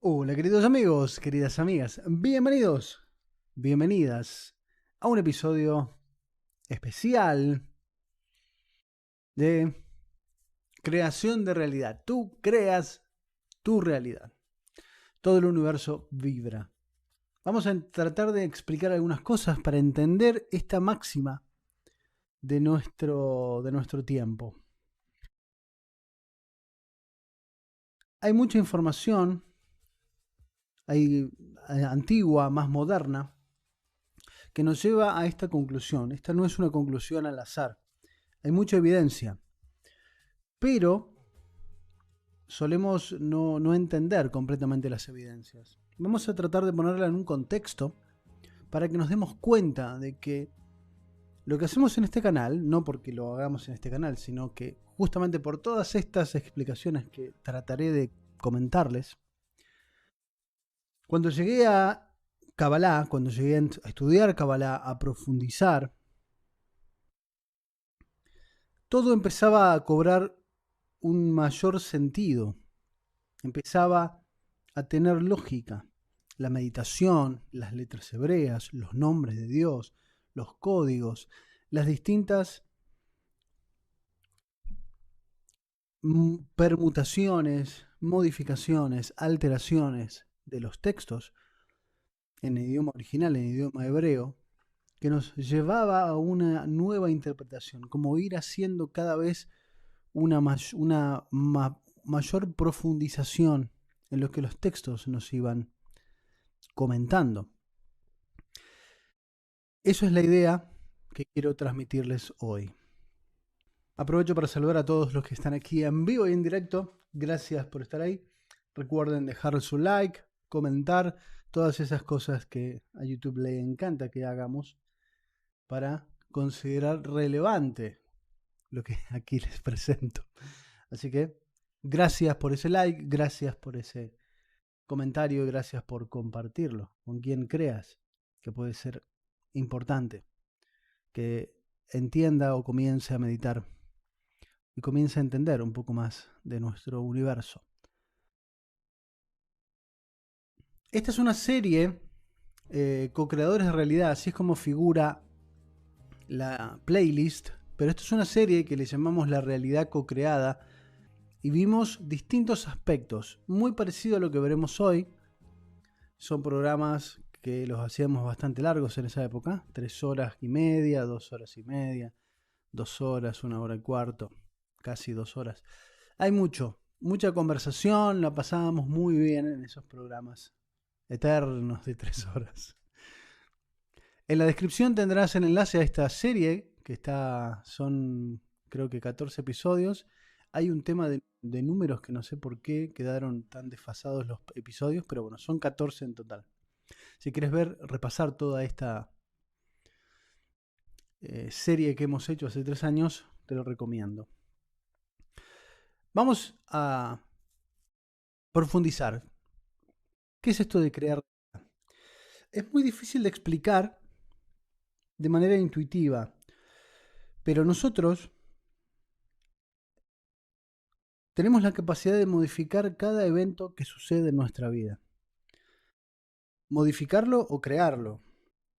Hola queridos amigos, queridas amigas, bienvenidos, bienvenidas a un episodio especial de creación de realidad. Tú creas tu realidad. Todo el universo vibra. Vamos a tratar de explicar algunas cosas para entender esta máxima de nuestro tiempo. Hay mucha información, hay antigua, más moderna, que nos lleva a esta conclusión. Esta no es una conclusión al azar. Hay mucha evidencia, pero solemos no entender completamente las evidencias. Vamos a tratar de ponerla en un contexto para que nos demos cuenta de que lo que hacemos en este canal, no porque lo hagamos en este canal, sino que justamente por todas estas explicaciones que trataré de comentarles, cuando llegué a Kabbalah, cuando llegué a estudiar Kabbalah, a profundizar, todo empezaba a cobrar un mayor sentido, empezaba a tener lógica. La meditación, las letras hebreas, los nombres de Dios, los códigos, las distintas permutaciones, modificaciones, alteraciones de los textos en el idioma original, en el idioma hebreo, que nos llevaba a una nueva interpretación, como ir haciendo cada vez una mayor profundización en lo que los textos nos iban comentando. Eso es la idea que quiero transmitirles hoy. Aprovecho para saludar a todos los que están aquí en vivo y en directo. Gracias por estar ahí. Recuerden dejar su like, comentar, todas esas cosas que a YouTube le encanta que hagamos para considerar relevante lo que aquí les presento. Así que gracias por ese like, gracias por ese comentario, gracias por compartirlo con quien creas que puede ser importante, que entienda o comience a meditar y comience a entender un poco más de nuestro universo. Esta es una serie, co-creadores de realidad, así es como figura la playlist, pero esto es una serie que le llamamos la realidad co-creada y vimos distintos aspectos, muy parecido a lo que veremos hoy. Son programas que los hacíamos bastante largos en esa época, 3 horas y media, 2 horas y media, 2 horas, 1 hora y cuarto, casi 2 horas. Hay mucha conversación, la pasábamos muy bien en esos programas eternos de 3 horas. En la descripción tendrás el enlace a esta serie, que son creo que 14 episodios. Hay un tema de números que no sé por qué quedaron tan desfasados los episodios, pero bueno, son 14 en total. Si quieres repasar toda esta serie que hemos hecho hace 3 años, te lo recomiendo. Vamos a profundizar. ¿Qué es esto de crear? Es muy difícil de explicar de manera intuitiva, pero nosotros tenemos la capacidad de modificar cada evento que sucede en nuestra vida. Modificarlo o crearlo.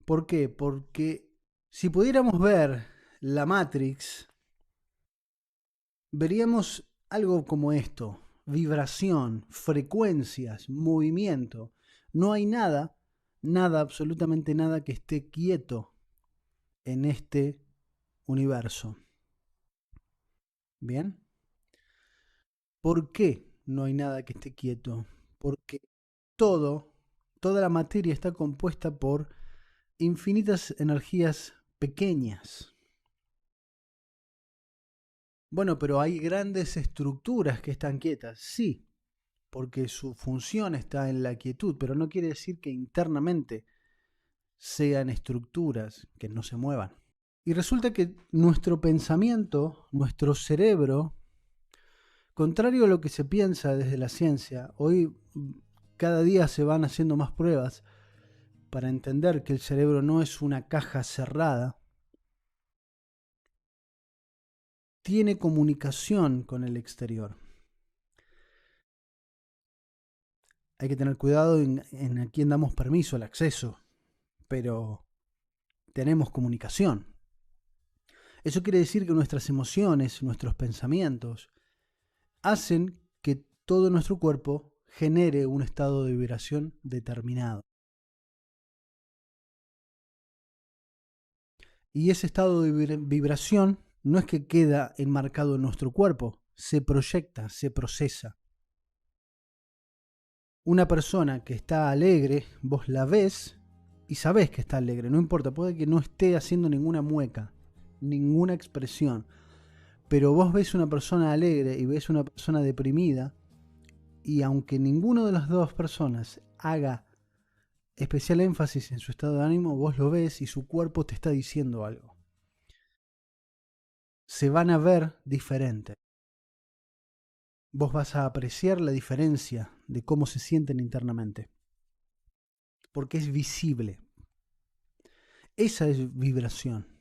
¿Por qué? Porque si pudiéramos ver la Matrix, veríamos algo como esto: vibración, frecuencias, movimiento. No hay nada, absolutamente nada que esté quieto en este universo. ¿Bien? ¿Por qué no hay nada que esté quieto? Porque toda la materia está compuesta por infinitas energías pequeñas. Bueno, pero hay grandes estructuras que están quietas, sí, porque su función está en la quietud, pero no quiere decir que internamente sean estructuras que no se muevan. Y resulta que nuestro pensamiento, nuestro cerebro, contrario a lo que se piensa desde la ciencia, hoy cada día se van haciendo más pruebas para entender que el cerebro no es una caja cerrada, tiene comunicación con el exterior. Hay que tener cuidado en a quién damos permiso, el acceso, pero tenemos comunicación. Eso quiere decir que nuestras emociones, nuestros pensamientos, hacen que todo nuestro cuerpo genere un estado de vibración determinado. Y ese estado de vibración no es que queda enmarcado en nuestro cuerpo, se proyecta, se procesa. Una persona que está alegre, vos la ves y sabés que está alegre, no importa, puede que no esté haciendo ninguna mueca, ninguna expresión, pero vos ves una persona alegre y ves una persona deprimida, y aunque ninguno de las dos personas haga especial énfasis en su estado de ánimo, vos lo ves y su cuerpo te está diciendo algo. Se van a ver diferentes. Vos vas a apreciar la diferencia de cómo se sienten internamente, porque es visible. Esa es vibración.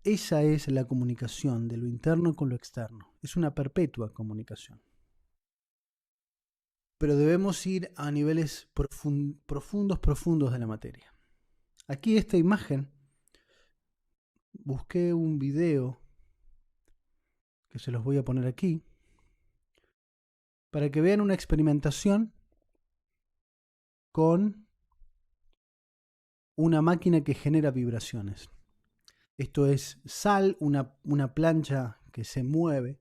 Esa es la comunicación de lo interno con lo externo. Es una perpetua comunicación. Pero debemos ir a niveles profundos de la materia. Aquí esta imagen, busqué un video que se los voy a poner aquí, para que vean una experimentación con una máquina que genera vibraciones. Esto es sal, una plancha que se mueve,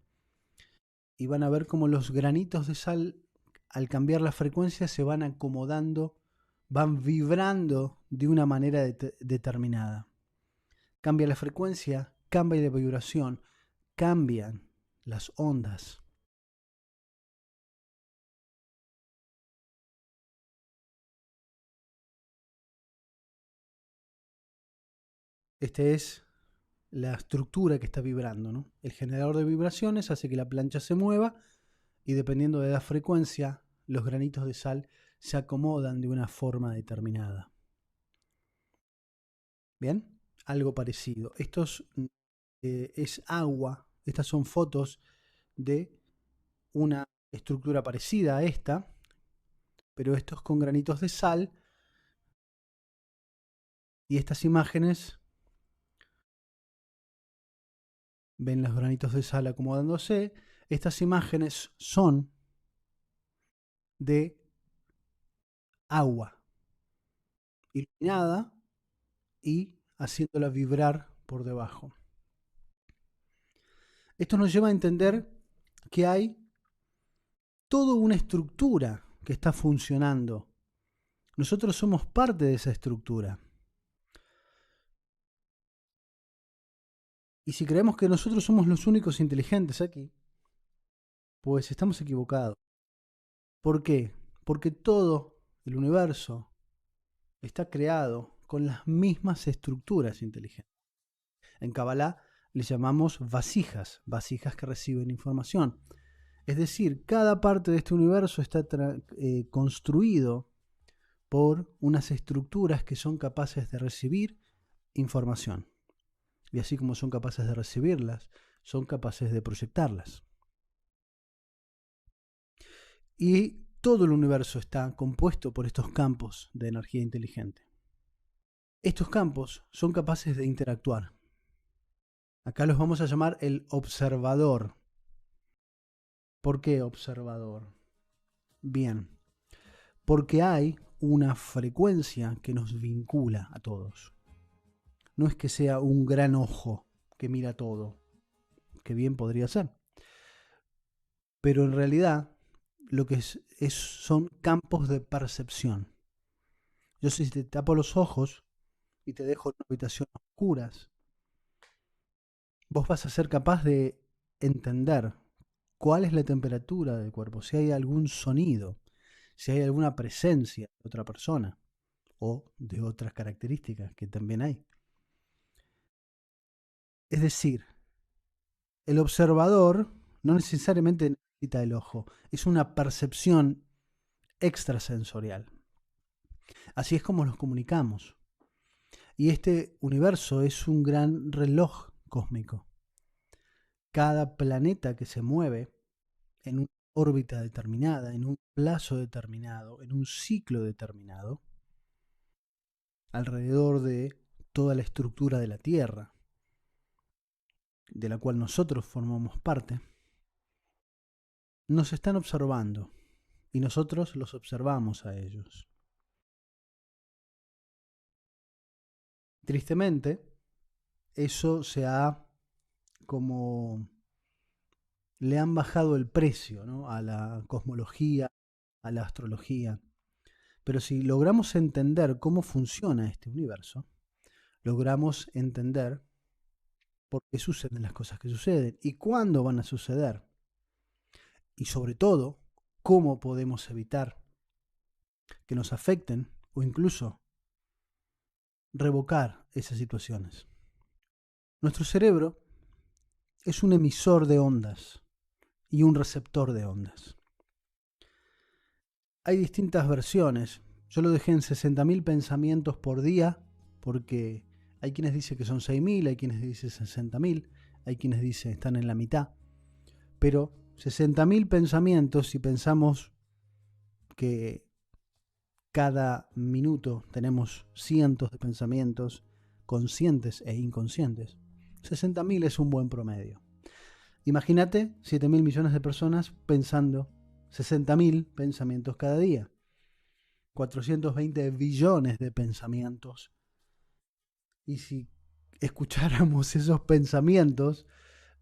y van a ver cómo los granitos de sal, al cambiar la frecuencia, se van acomodando, van vibrando de una manera determinada. Cambia la frecuencia, cambia de vibración, cambian las ondas. Esta es la estructura que está vibrando, ¿no? El generador de vibraciones hace que la plancha se mueva, y dependiendo de la frecuencia, los granitos de sal se acomodan de una forma determinada. ¿Bien? Algo parecido. Esto es agua. Estas son fotos de una estructura parecida a esta, pero esto es con granitos de sal. Y estas imágenes, ven los granitos de sal acomodándose. Estas imágenes son de agua iluminada y haciéndola vibrar por debajo. Esto nos lleva a entender que hay toda una estructura que está funcionando. Nosotros somos parte de esa estructura. Y si creemos que nosotros somos los únicos inteligentes aquí, pues estamos equivocados. ¿Por qué? Porque todo el universo está creado con las mismas estructuras inteligentes. En Kabbalah le llamamos vasijas, vasijas que reciben información. Es decir, cada parte de este universo está construido por unas estructuras que son capaces de recibir información. Y así como son capaces de recibirlas, son capaces de proyectarlas. Y todo el universo está compuesto por estos campos de energía inteligente. Estos campos son capaces de interactuar. Acá los vamos a llamar el observador. ¿Por qué observador? Bien, porque hay una frecuencia que nos vincula a todos. No es que sea un gran ojo que mira todo, que bien podría ser, pero en realidad lo que son campos de percepción. Yo, si te tapo los ojos y te dejo en una habitación a oscuras, vos vas a ser capaz de entender cuál es la temperatura del cuerpo, si hay algún sonido, si hay alguna presencia de otra persona o de otras características que también hay. Es decir, el observador no necesariamente necesita el ojo, es una percepción extrasensorial. Así es como nos comunicamos. Y este universo es un gran reloj cósmico. Cada planeta que se mueve en un órbita determinada, en un plazo determinado, en un ciclo determinado, alrededor de toda la estructura de la Tierra, de la cual nosotros formamos parte, nos están observando y nosotros los observamos a ellos. Tristemente, eso se ha como le han bajado el precio, ¿no?, a la cosmología, a la astrología. Pero si logramos entender cómo funciona este universo, logramos entender por qué suceden las cosas que suceden y cuándo van a suceder. Y sobre todo, cómo podemos evitar que nos afecten o incluso revocar esas situaciones. Nuestro cerebro es un emisor de ondas y un receptor de ondas. Hay distintas versiones. Yo lo dejé en 60.000 pensamientos por día porque hay quienes dicen que son 6.000, hay quienes dicen 60.000, hay quienes dicen están en la mitad. Pero 60.000 pensamientos, si pensamos que cada minuto tenemos cientos de pensamientos conscientes e inconscientes, 60.000 es un buen promedio. Imagínate 7.000 millones de personas pensando 60.000 pensamientos cada día. 420 billones de pensamientos. Y si escucháramos esos pensamientos,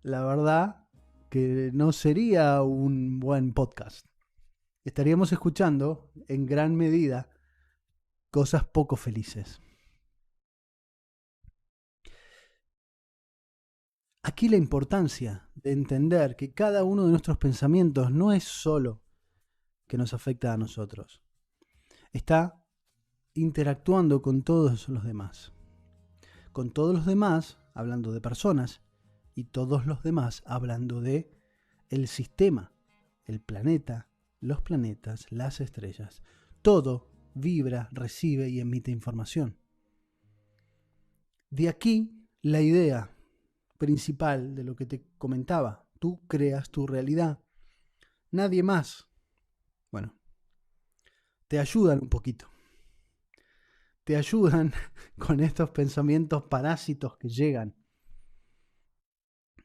la verdad que no sería un buen podcast. Estaríamos escuchando en gran medida cosas poco felices. Aquí la importancia de entender que cada uno de nuestros pensamientos no es solo que nos afecta a nosotros. Está interactuando con todos los demás. Con todos los demás, hablando de personas, y todos los demás hablando de el sistema, el planeta, los planetas, las estrellas. Todo vibra, recibe y emite información. De aquí la idea principal de lo que te comentaba. Tú creas tu realidad. Nadie más. Bueno, te ayudan un poquito. Te ayudan con estos pensamientos parásitos que llegan.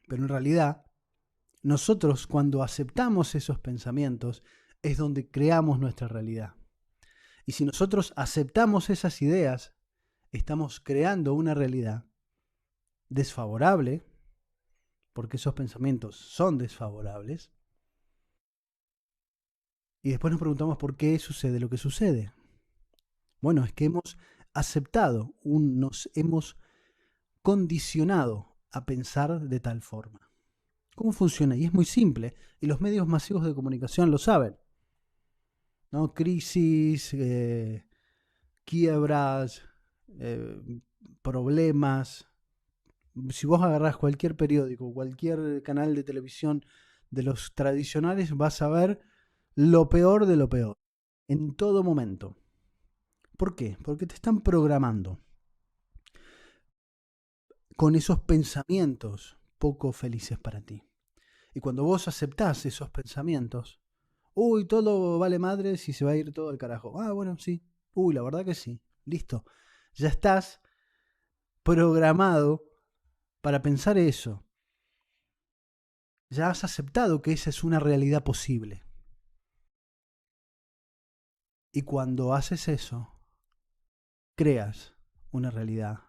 Pero en realidad, nosotros cuando aceptamos esos pensamientos es donde creamos nuestra realidad. Y si nosotros aceptamos esas ideas, estamos creando una realidad desfavorable, porque esos pensamientos son desfavorables. Y después nos preguntamos por qué sucede lo que sucede. Bueno, es que hemos aceptado, nos hemos condicionado a pensar de tal forma. ¿Cómo funciona? Y es muy simple, y los medios masivos de comunicación lo saben, ¿no? Crisis, quiebras, problemas. Si vos agarrás cualquier periódico, cualquier canal de televisión de los tradicionales, vas a ver lo peor de lo peor, en todo momento. ¿Por qué? Porque te están programando con esos pensamientos poco felices para ti. Y cuando vos aceptás esos pensamientos, uy, todo vale madre si se va a ir todo al carajo. Ah, bueno, sí. Uy, la verdad que sí. Listo. Ya estás programado para pensar eso. Ya has aceptado que esa es una realidad posible. Y cuando haces eso, creas una realidad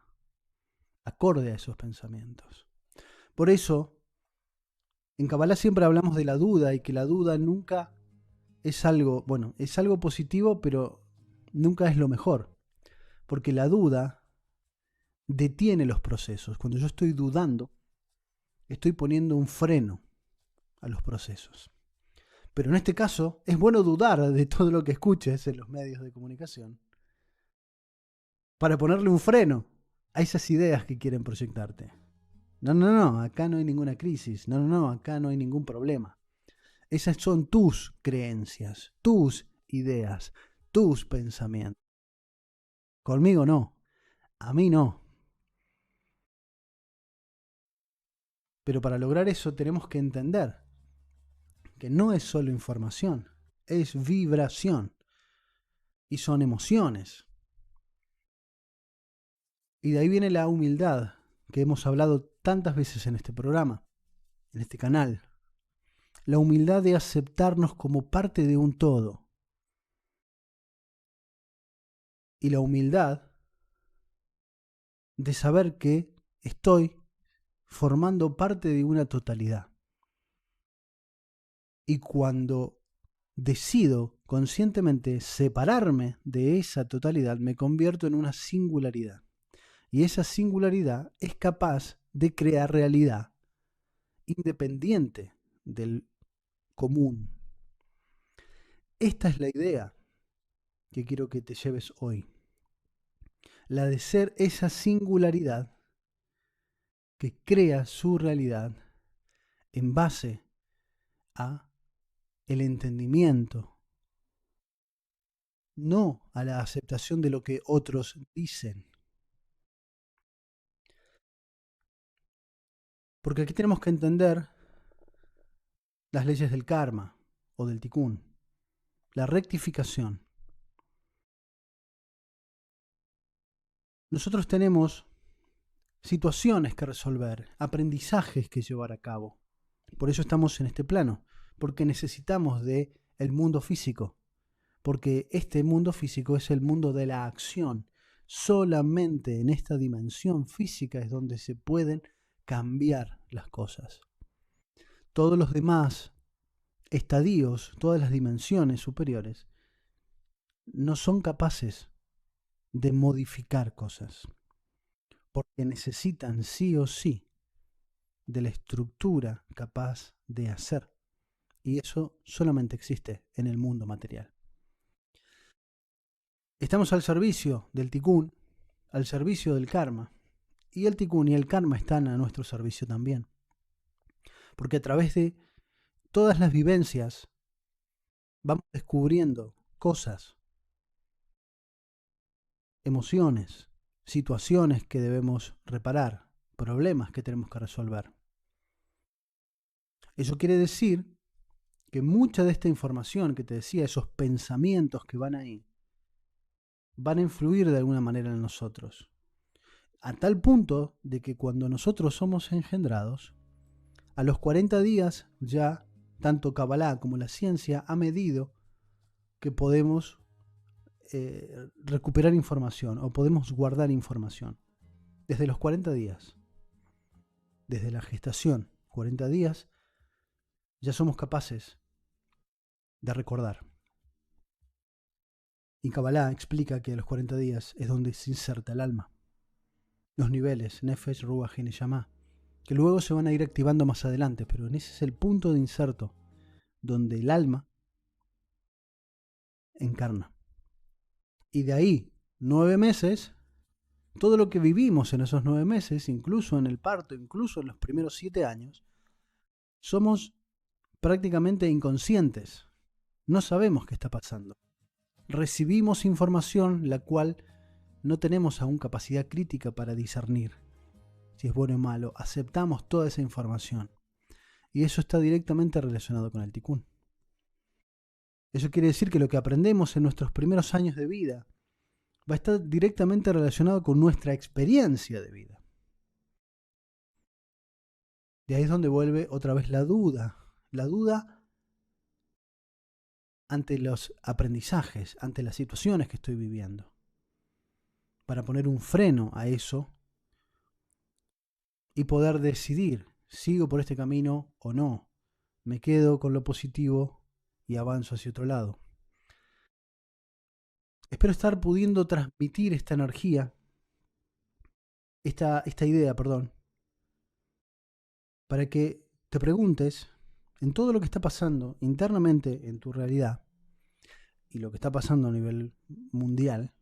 acorde a esos pensamientos. Por eso, en Kabbalah siempre hablamos de la duda y que la duda nunca es algo, bueno, es algo positivo, pero nunca es lo mejor. Porque la duda detiene los procesos. Cuando yo estoy dudando, estoy poniendo un freno a los procesos. Pero en este caso, es bueno dudar de todo lo que escuches en los medios de comunicación para ponerle un freno a esas ideas que quieren proyectarte. No, acá no hay ninguna crisis. No, acá no hay ningún problema. Esas son tus creencias, tus ideas, tus pensamientos. Conmigo no, a mí no. Pero para lograr eso tenemos que entender que no es solo información, es vibración y son emociones. Y de ahí viene la humildad, que hemos hablado tantas veces en este programa, en este canal. La humildad de aceptarnos como parte de un todo. Y la humildad de saber que estoy formando parte de una totalidad. Y cuando decido conscientemente separarme de esa totalidad, me convierto en una singularidad. Y esa singularidad es capaz de crear realidad independiente del común. Esta es la idea que quiero que te lleves hoy. La de ser esa singularidad que crea su realidad en base a el entendimiento, no a la aceptación de lo que otros dicen. Porque aquí tenemos que entender las leyes del karma o del tikkun, la rectificación. Nosotros tenemos situaciones que resolver, aprendizajes que llevar a cabo. Por eso estamos en este plano, porque necesitamos de el mundo físico, porque este mundo físico es el mundo de la acción. Solamente en esta dimensión física es donde se pueden cambiar las cosas. Todos los demás estadios, todas las dimensiones superiores, no son capaces de modificar cosas, porque necesitan sí o sí de la estructura capaz de hacer. Y eso solamente existe en el mundo material. Estamos al servicio del tikkun, al servicio del karma. Y el tikkun y el karma están a nuestro servicio también. Porque a través de todas las vivencias vamos descubriendo cosas, emociones, situaciones que debemos reparar, problemas que tenemos que resolver. Eso quiere decir que mucha de esta información que te decía, esos pensamientos que van ahí, van a influir de alguna manera en nosotros. A tal punto de que cuando nosotros somos engendrados, a los 40 días ya tanto Kabbalah como la ciencia ha medido que podemos recuperar información o podemos guardar información. Desde los 40 días, desde la gestación, 40 días, ya somos capaces de recordar. Y Kabbalah explica que a los 40 días es donde se inserta el alma. Los niveles, Nefesh, Ruach y Neshama, que luego se van a ir activando más adelante, pero en ese es el punto de inserto donde el alma encarna. Y de ahí, 9 meses, todo lo que vivimos en esos 9 meses, incluso en el parto, incluso en los primeros 7 años, somos prácticamente inconscientes. No sabemos qué está pasando. Recibimos información la cual no tenemos aún capacidad crítica para discernir si es bueno o malo. Aceptamos toda esa información. Y eso está directamente relacionado con el tikkun. Eso quiere decir que lo que aprendemos en nuestros primeros años de vida va a estar directamente relacionado con nuestra experiencia de vida. De ahí es donde vuelve otra vez la duda. La duda ante los aprendizajes, ante las situaciones que estoy viviendo. Para poner un freno a eso y poder decidir, ¿sigo por este camino o no? ¿Me quedo con lo positivo y avanzo hacia otro lado? Espero estar pudiendo transmitir esta energía, esta idea, perdón, para que te preguntes en todo lo que está pasando internamente en tu realidad y lo que está pasando a nivel mundial,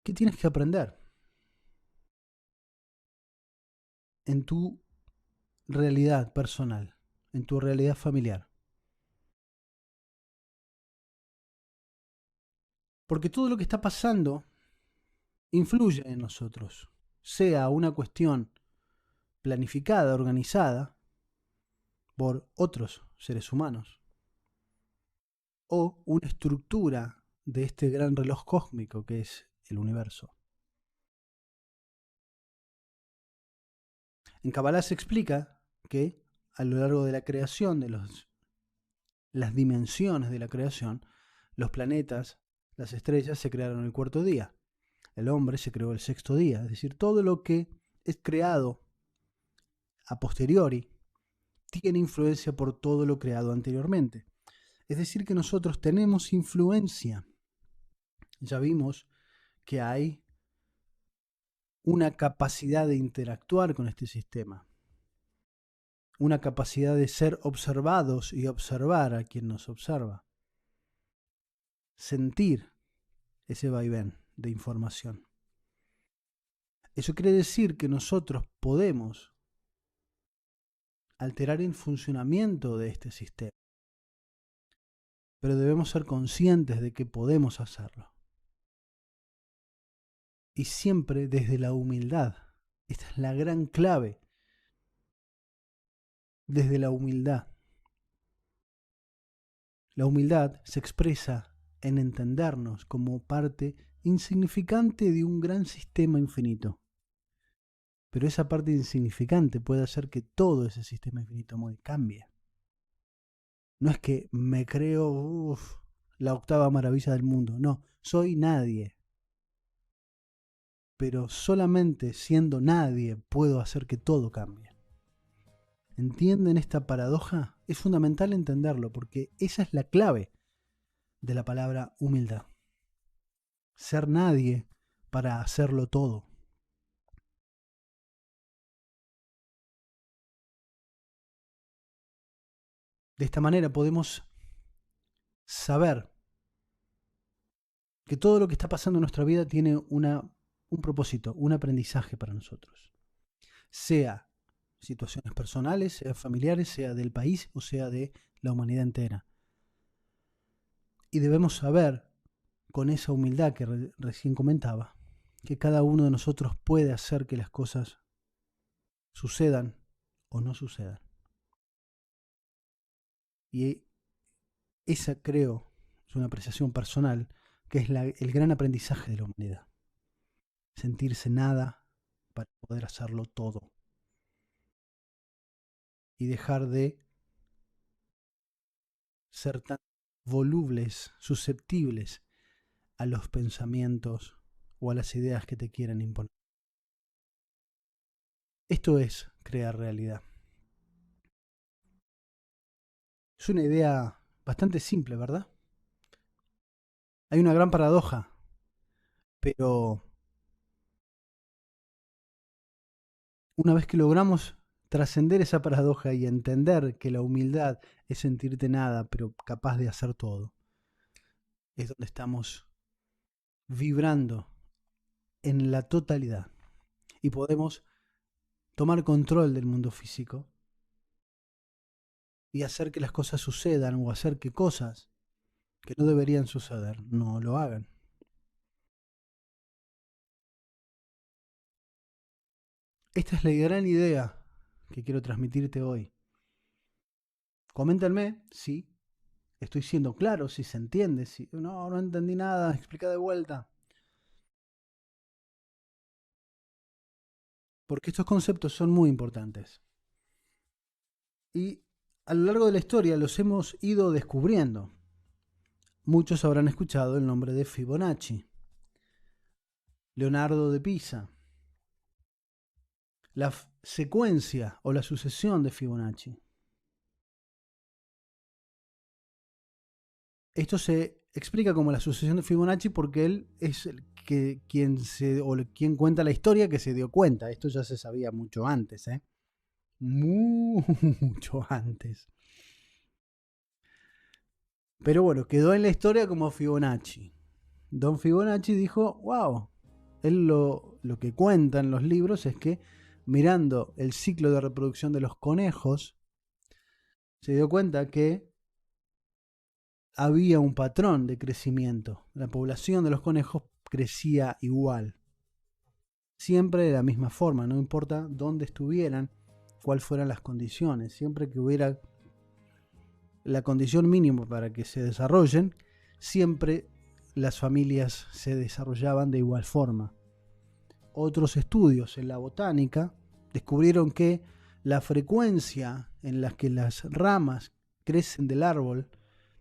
¿qué tienes que aprender en tu realidad personal, en tu realidad familiar? Porque todo lo que está pasando influye en nosotros, sea una cuestión planificada, organizada por otros seres humanos, o una estructura de este gran reloj cósmico que es el universo. En Kabbalah se explica que a lo largo de la creación, de las dimensiones de la creación, los planetas, las estrellas se crearon el cuarto día. El hombre se creó el sexto día. Es decir, todo lo que es creado a posteriori tiene influencia por todo lo creado anteriormente. Es decir, que nosotros tenemos influencia. Ya vimos que hay una capacidad de interactuar con este sistema, una capacidad de ser observados y observar a quien nos observa, sentir ese vaivén de información. Eso quiere decir que nosotros podemos alterar el funcionamiento de este sistema, pero debemos ser conscientes de que podemos hacerlo. Y siempre desde la humildad. Esta es la gran clave. Desde la humildad. La humildad se expresa en entendernos como parte insignificante de un gran sistema infinito. Pero esa parte insignificante puede hacer que todo ese sistema infinito cambie. No es que me creo la octava maravilla del mundo. No, soy nadie. Pero solamente siendo nadie puedo hacer que todo cambie. ¿Entienden esta paradoja? Es fundamental entenderlo porque esa es la clave de la palabra humildad. Ser nadie para hacerlo todo. De esta manera podemos saber que todo lo que está pasando en nuestra vida tiene un propósito, un aprendizaje para nosotros. Sea situaciones personales, sea familiares, sea del país o sea de la humanidad entera. Y debemos saber, con esa humildad que recién comentaba, que cada uno de nosotros puede hacer que las cosas sucedan o no sucedan. Y esa, creo, es una apreciación personal, que es el gran aprendizaje de la humanidad. Sentirse nada para poder hacerlo todo. Y dejar de ser tan volubles, susceptibles a los pensamientos o a las ideas que te quieren imponer. Esto es crear realidad. Es una idea bastante simple, ¿verdad? Hay una gran paradoja, pero una vez que logramos trascender esa paradoja y entender que la humildad es sentirte nada, pero capaz de hacer todo, es donde estamos vibrando en la totalidad y podemos tomar control del mundo físico y hacer que las cosas sucedan o hacer que cosas que no deberían suceder no lo hagan. Esta es la gran idea que quiero transmitirte hoy. Coméntenme si estoy siendo claro, si se entiende, si no entendí nada, explica de vuelta. Porque estos conceptos son muy importantes. Y a lo largo de la historia los hemos ido descubriendo. Muchos habrán escuchado el nombre de Fibonacci, Leonardo de Pisa, la secuencia o la sucesión de Fibonacci. Esto se explica como la sucesión de Fibonacci porque él es quien cuenta la historia que se dio cuenta. Esto ya se sabía mucho antes, mucho antes. Pero bueno, quedó en la historia como Fibonacci. Don Fibonacci dijo, wow, él lo que cuenta en los libros es que mirando el ciclo de reproducción de los conejos, se dio cuenta que había un patrón de crecimiento. La población de los conejos crecía igual, siempre de la misma forma, no importa dónde estuvieran, cuáles fueran las condiciones, siempre que hubiera la condición mínima para que se desarrollen, siempre las familias se desarrollaban de igual forma. Otros estudios en la botánica descubrieron que la frecuencia en la que las ramas crecen del árbol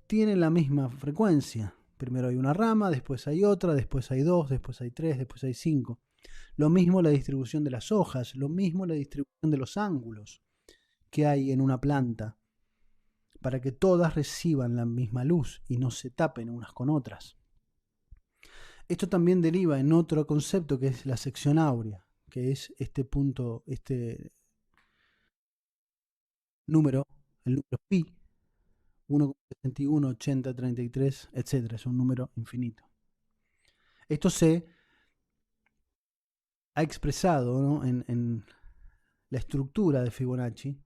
tienen la misma frecuencia. Primero hay una rama, después hay otra, después hay dos, después hay tres, después hay cinco. Lo mismo la distribución de las hojas, lo mismo la distribución de los ángulos que hay en una planta, para que todas reciban la misma luz y no se tapen unas con otras. Esto también deriva en otro concepto que es la sección áurea, que es este punto, este número, el número pi, 1,61, 80, 33, etc. Es un número infinito. Esto se ha expresado, ¿no?, en la estructura de Fibonacci,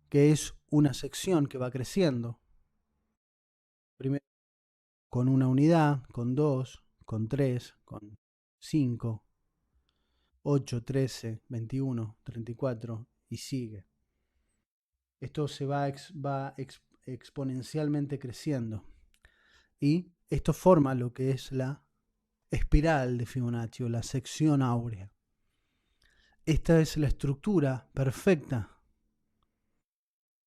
que es una sección que va creciendo. Primero con una unidad, con dos, con tres, con 5, 8, 13, 21, 34 y sigue. Esto se va exponencialmente creciendo y esto forma lo que es la espiral de Fibonacci o la sección áurea. Esta es la estructura perfecta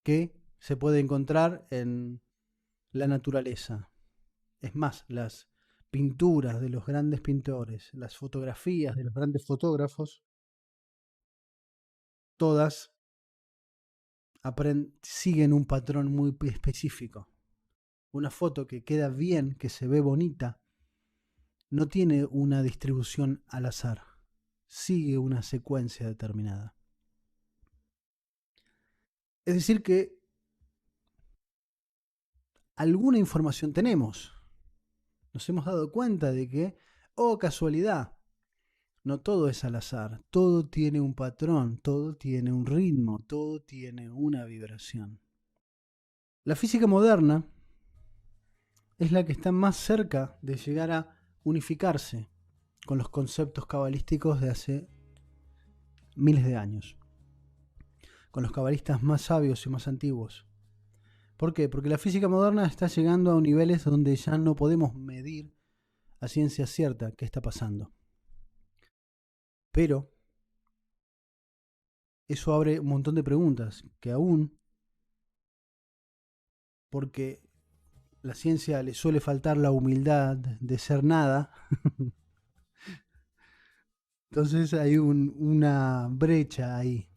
que se puede encontrar en la naturaleza. Es más, las pinturas de los grandes pintores, las fotografías de los grandes fotógrafos, todas siguen un patrón muy específico. Una foto que queda bien, que se ve bonita, no tiene una distribución al azar, sigue una secuencia determinada. Es decir que alguna información tenemos. Nos hemos dado cuenta de que, oh casualidad, no todo es al azar, todo tiene un patrón, todo tiene un ritmo, todo tiene una vibración. La física moderna es la que está más cerca de llegar a unificarse con los conceptos cabalísticos de hace miles de años, con los cabalistas más sabios y más antiguos. ¿Por qué? Porque la física moderna está llegando a niveles donde ya no podemos medir a ciencia cierta qué está pasando. Pero eso abre un montón de preguntas que aún, porque la ciencia le suele faltar la humildad de ser nada, entonces hay una brecha ahí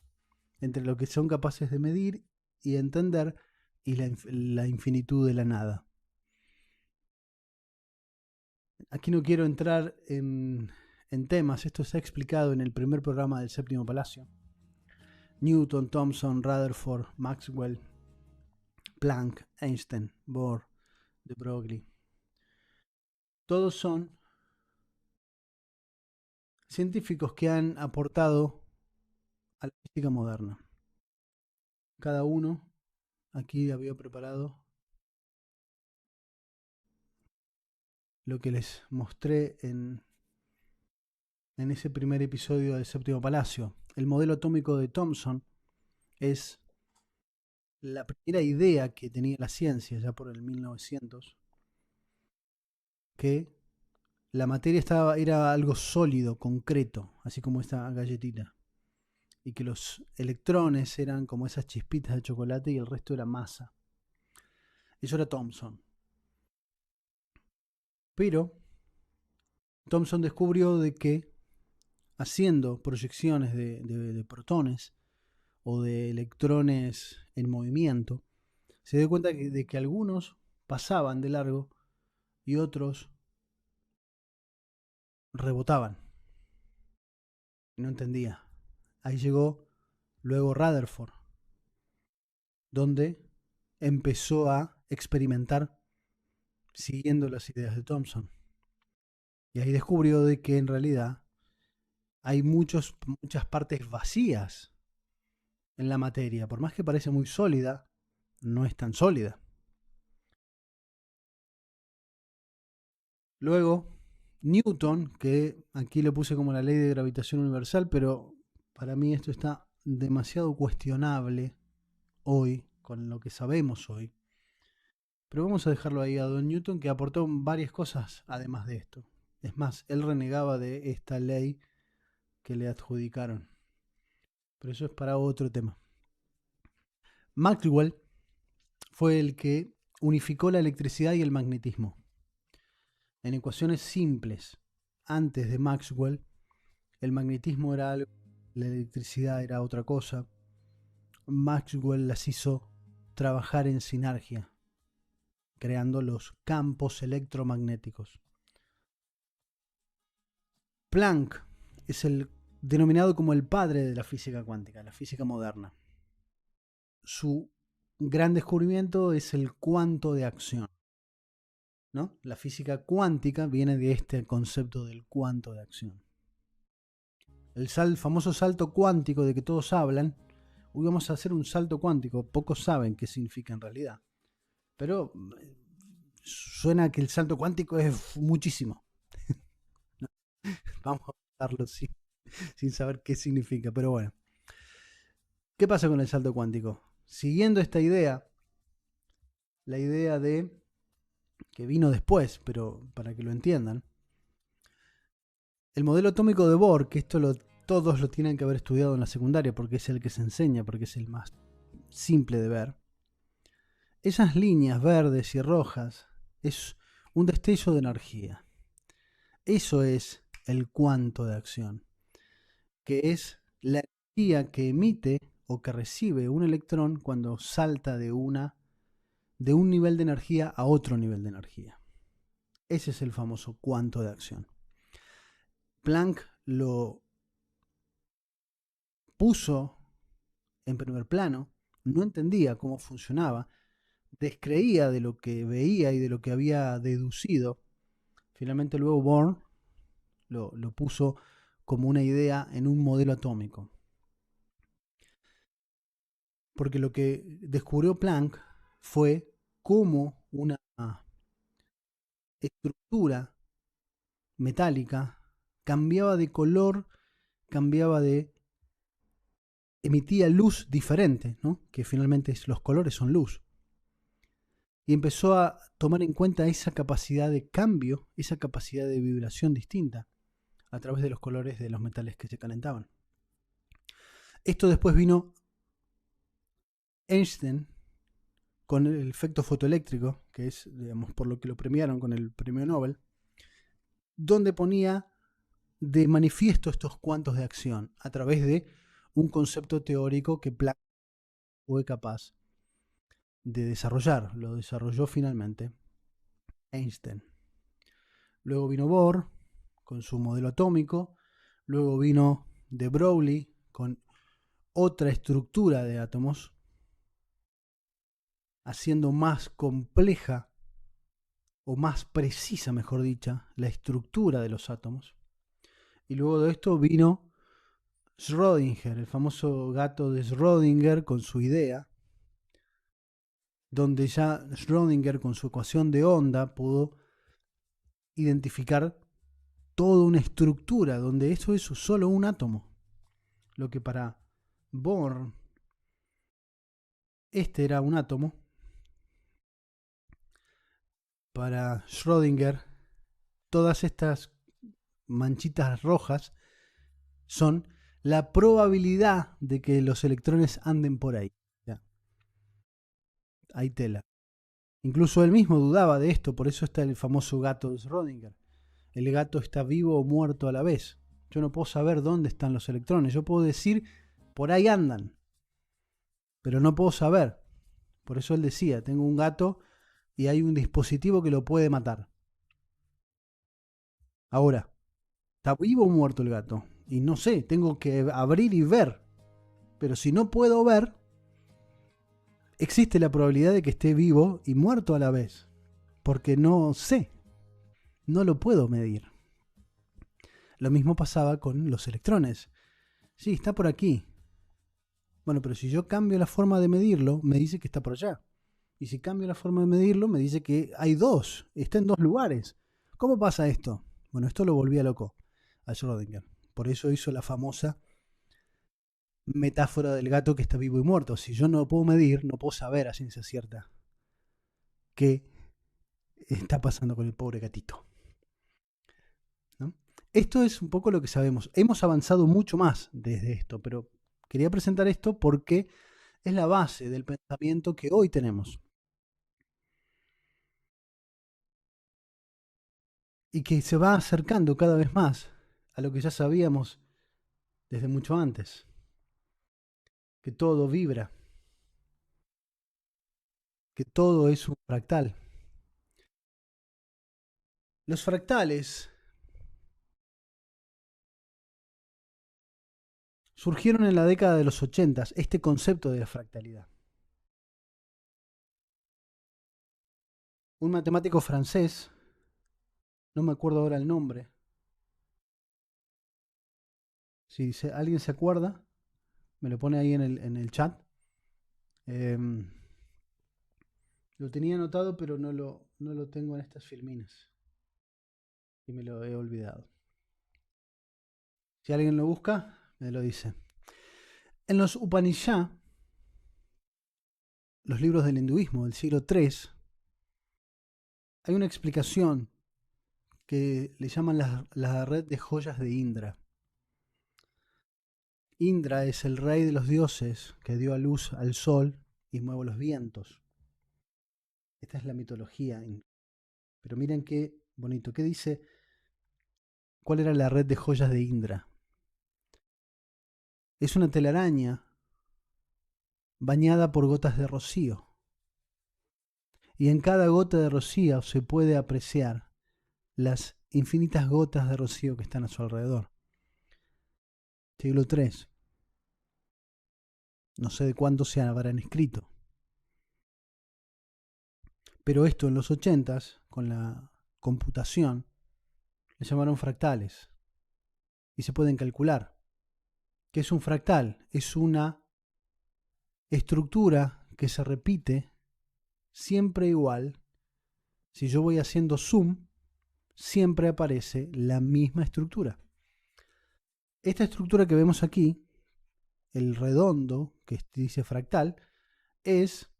entre lo que son capaces de medir y entender y la infinitud de la nada. Aquí no quiero entrar en temas, esto está explicado en el primer programa del Séptimo Palacio. Newton, Thomson, Rutherford, Maxwell, Planck, Einstein, Bohr, de Broglie. Todos son científicos que han aportado a la física moderna. Cada uno aquí había preparado lo que les mostré en ese primer episodio del Séptimo Palacio. El modelo atómico de Thomson es la primera idea que tenía la ciencia ya por el 1900, que la materia era algo sólido, concreto, así como esta galletita, y que los electrones eran como esas chispitas de chocolate y el resto era masa. Eso era Thomson. Pero Thomson descubrió de que haciendo proyecciones de protones o de electrones en movimiento, se dio cuenta de que algunos pasaban de largo y otros rebotaban. No entendía. Ahí llegó luego Rutherford, donde empezó a experimentar siguiendo las ideas de Thomson. Y ahí descubrió de que en realidad hay muchas partes vacías en la materia. Por más que parece muy sólida, no es tan sólida. Luego Newton, que aquí lo puse como la ley de gravitación universal, pero para mí esto está demasiado cuestionable hoy, con lo que sabemos hoy. Pero vamos a dejarlo ahí a Don Newton, que aportó varias cosas además de esto. Es más, él renegaba de esta ley que le adjudicaron. Pero eso es para otro tema. Maxwell fue el que unificó la electricidad y el magnetismo. En ecuaciones simples, antes de Maxwell, el magnetismo era algo, la electricidad era otra cosa. Maxwell las hizo trabajar en sinergia, creando los campos electromagnéticos. Planck es el denominado como el padre de la física cuántica, la física moderna. Su gran descubrimiento es el cuanto de acción, ¿no? La física cuántica viene de este concepto del cuanto de acción. El famoso salto cuántico de que todos hablan. Hoy vamos a hacer un salto cuántico. Pocos saben qué significa en realidad. Pero suena que el salto cuántico es muchísimo. Vamos a hablarlo sin saber qué significa. Pero bueno. ¿Qué pasa con el salto cuántico? Siguiendo esta idea, la idea de que vino después, pero para que lo entiendan, el modelo atómico de Bohr, que todos lo tienen que haber estudiado en la secundaria porque es el que se enseña, porque es el más simple de ver. Esas líneas verdes y rojas es un destello de energía. Eso es el cuanto de acción, que es la energía que emite o que recibe un electrón cuando salta de un nivel de energía a otro nivel de energía. Ese es el famoso cuanto de acción. Planck lo puso en primer plano, no entendía cómo funcionaba, descreía de lo que veía y de lo que había deducido. Finalmente luego Bohr lo puso como una idea en un modelo atómico. Porque lo que descubrió Planck fue cómo una estructura metálica cambiaba de color, emitía luz diferente, ¿no? Que finalmente los colores son luz. Y empezó a tomar en cuenta esa capacidad de cambio, esa capacidad de vibración distinta a través de los colores de los metales que se calentaban. Esto después vino Einstein con el efecto fotoeléctrico, que es, digamos, por lo que lo premiaron con el premio Nobel, donde ponía de manifiesto estos cuantos de acción a través de un concepto teórico que Planck fue capaz de desarrollar. Lo desarrolló finalmente Einstein. Luego vino Bohr con su modelo atómico. Luego vino de Broglie con otra estructura de átomos, haciendo más compleja o más precisa, mejor dicha, la estructura de los átomos. Y luego de esto vino Schrödinger, el famoso gato de Schrödinger con su idea, donde ya Schrödinger con su ecuación de onda pudo identificar toda una estructura donde eso es solo un átomo. Lo que para Bohr este era un átomo, para Schrödinger todas estas manchitas rojas son la probabilidad de que los electrones anden por ahí. Ya. Hay tela. Incluso él mismo dudaba de esto, por eso está el famoso gato de Schrödinger. El gato está vivo o muerto a la vez. Yo no puedo saber dónde están los electrones. Yo puedo decir, por ahí andan, pero no puedo saber. Por eso él decía, tengo un gato y hay un dispositivo que lo puede matar. Ahora, ¿está vivo o muerto el gato? Y no sé, tengo que abrir y ver. Pero si no puedo ver, existe la probabilidad de que esté vivo y muerto a la vez. Porque no sé, no lo puedo medir. Lo mismo pasaba con los electrones. Sí, está por aquí. Bueno, pero si yo cambio la forma de medirlo, me dice que está por allá. Y si cambio la forma de medirlo, me dice que hay dos, está en dos lugares. ¿Cómo pasa esto? Bueno, esto lo volvía loco a Schrödinger. Por eso hizo la famosa metáfora del gato que está vivo y muerto. Si yo no lo puedo medir, no puedo saber a ciencia cierta qué está pasando con el pobre gatito, ¿no? Esto es un poco lo que sabemos. Hemos avanzado mucho más desde esto, pero quería presentar esto porque es la base del pensamiento que hoy tenemos y que se va acercando cada vez más a lo que ya sabíamos desde mucho antes, que todo vibra, que todo es un fractal. Los fractales surgieron en la década de los 80, este concepto de la fractalidad. Un matemático francés, no me acuerdo ahora el nombre, si alguien se acuerda, me lo pone ahí en el chat. Em, lo tenía anotado, pero no lo tengo en estas filminas. Y me lo he olvidado. Si alguien lo busca, me lo dice. En los Upanishad, los libros del hinduismo del siglo III, hay una explicación que le llaman la red de joyas de Indra. Indra es el rey de los dioses que dio a luz al sol y mueve los vientos. Esta es la mitología. Pero miren qué bonito. ¿Qué dice? ¿Cuál era la red de joyas de Indra? Es una telaraña bañada por gotas de rocío. Y en cada gota de rocío se puede apreciar las infinitas gotas de rocío que están a su alrededor. Siglo III. No sé de cuándo se habrán escrito. Pero esto en los 80s, con la computación, le llamaron fractales. Y se pueden calcular. ¿Qué es un fractal? Es una estructura que se repite siempre igual. Si yo voy haciendo zoom, siempre aparece la misma estructura. Esta estructura que vemos aquí, el redondo que dice fractal, es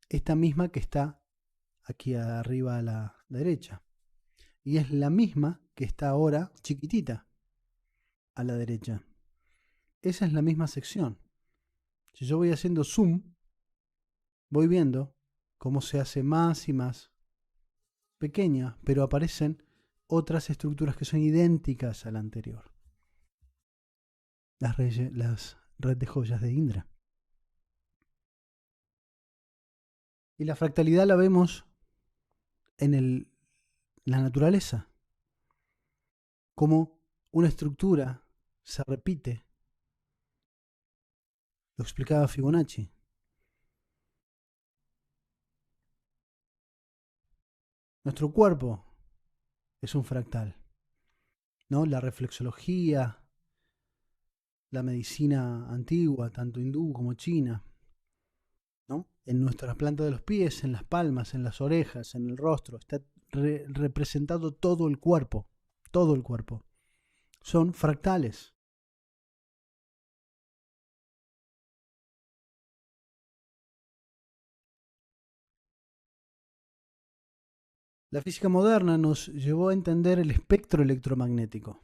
esta misma que está aquí arriba a la derecha. Y es la misma que está ahora chiquitita a la derecha. Esa es la misma sección. Si yo voy haciendo zoom, voy viendo cómo se hace más y más pequeña, pero aparecen otras estructuras que son idénticas a la anterior. Las red de joyas de Indra. Y la fractalidad la vemos en la naturaleza, como una estructura se repite. Lo explicaba Fibonacci. Nuestro cuerpo es un fractal, ¿no? La reflexología, la medicina antigua, tanto hindú como china, ¿no? En nuestras plantas de los pies, en las palmas, en las orejas, en el rostro, está representado todo el cuerpo, todo el cuerpo. Son fractales. La física moderna nos llevó a entender el espectro electromagnético.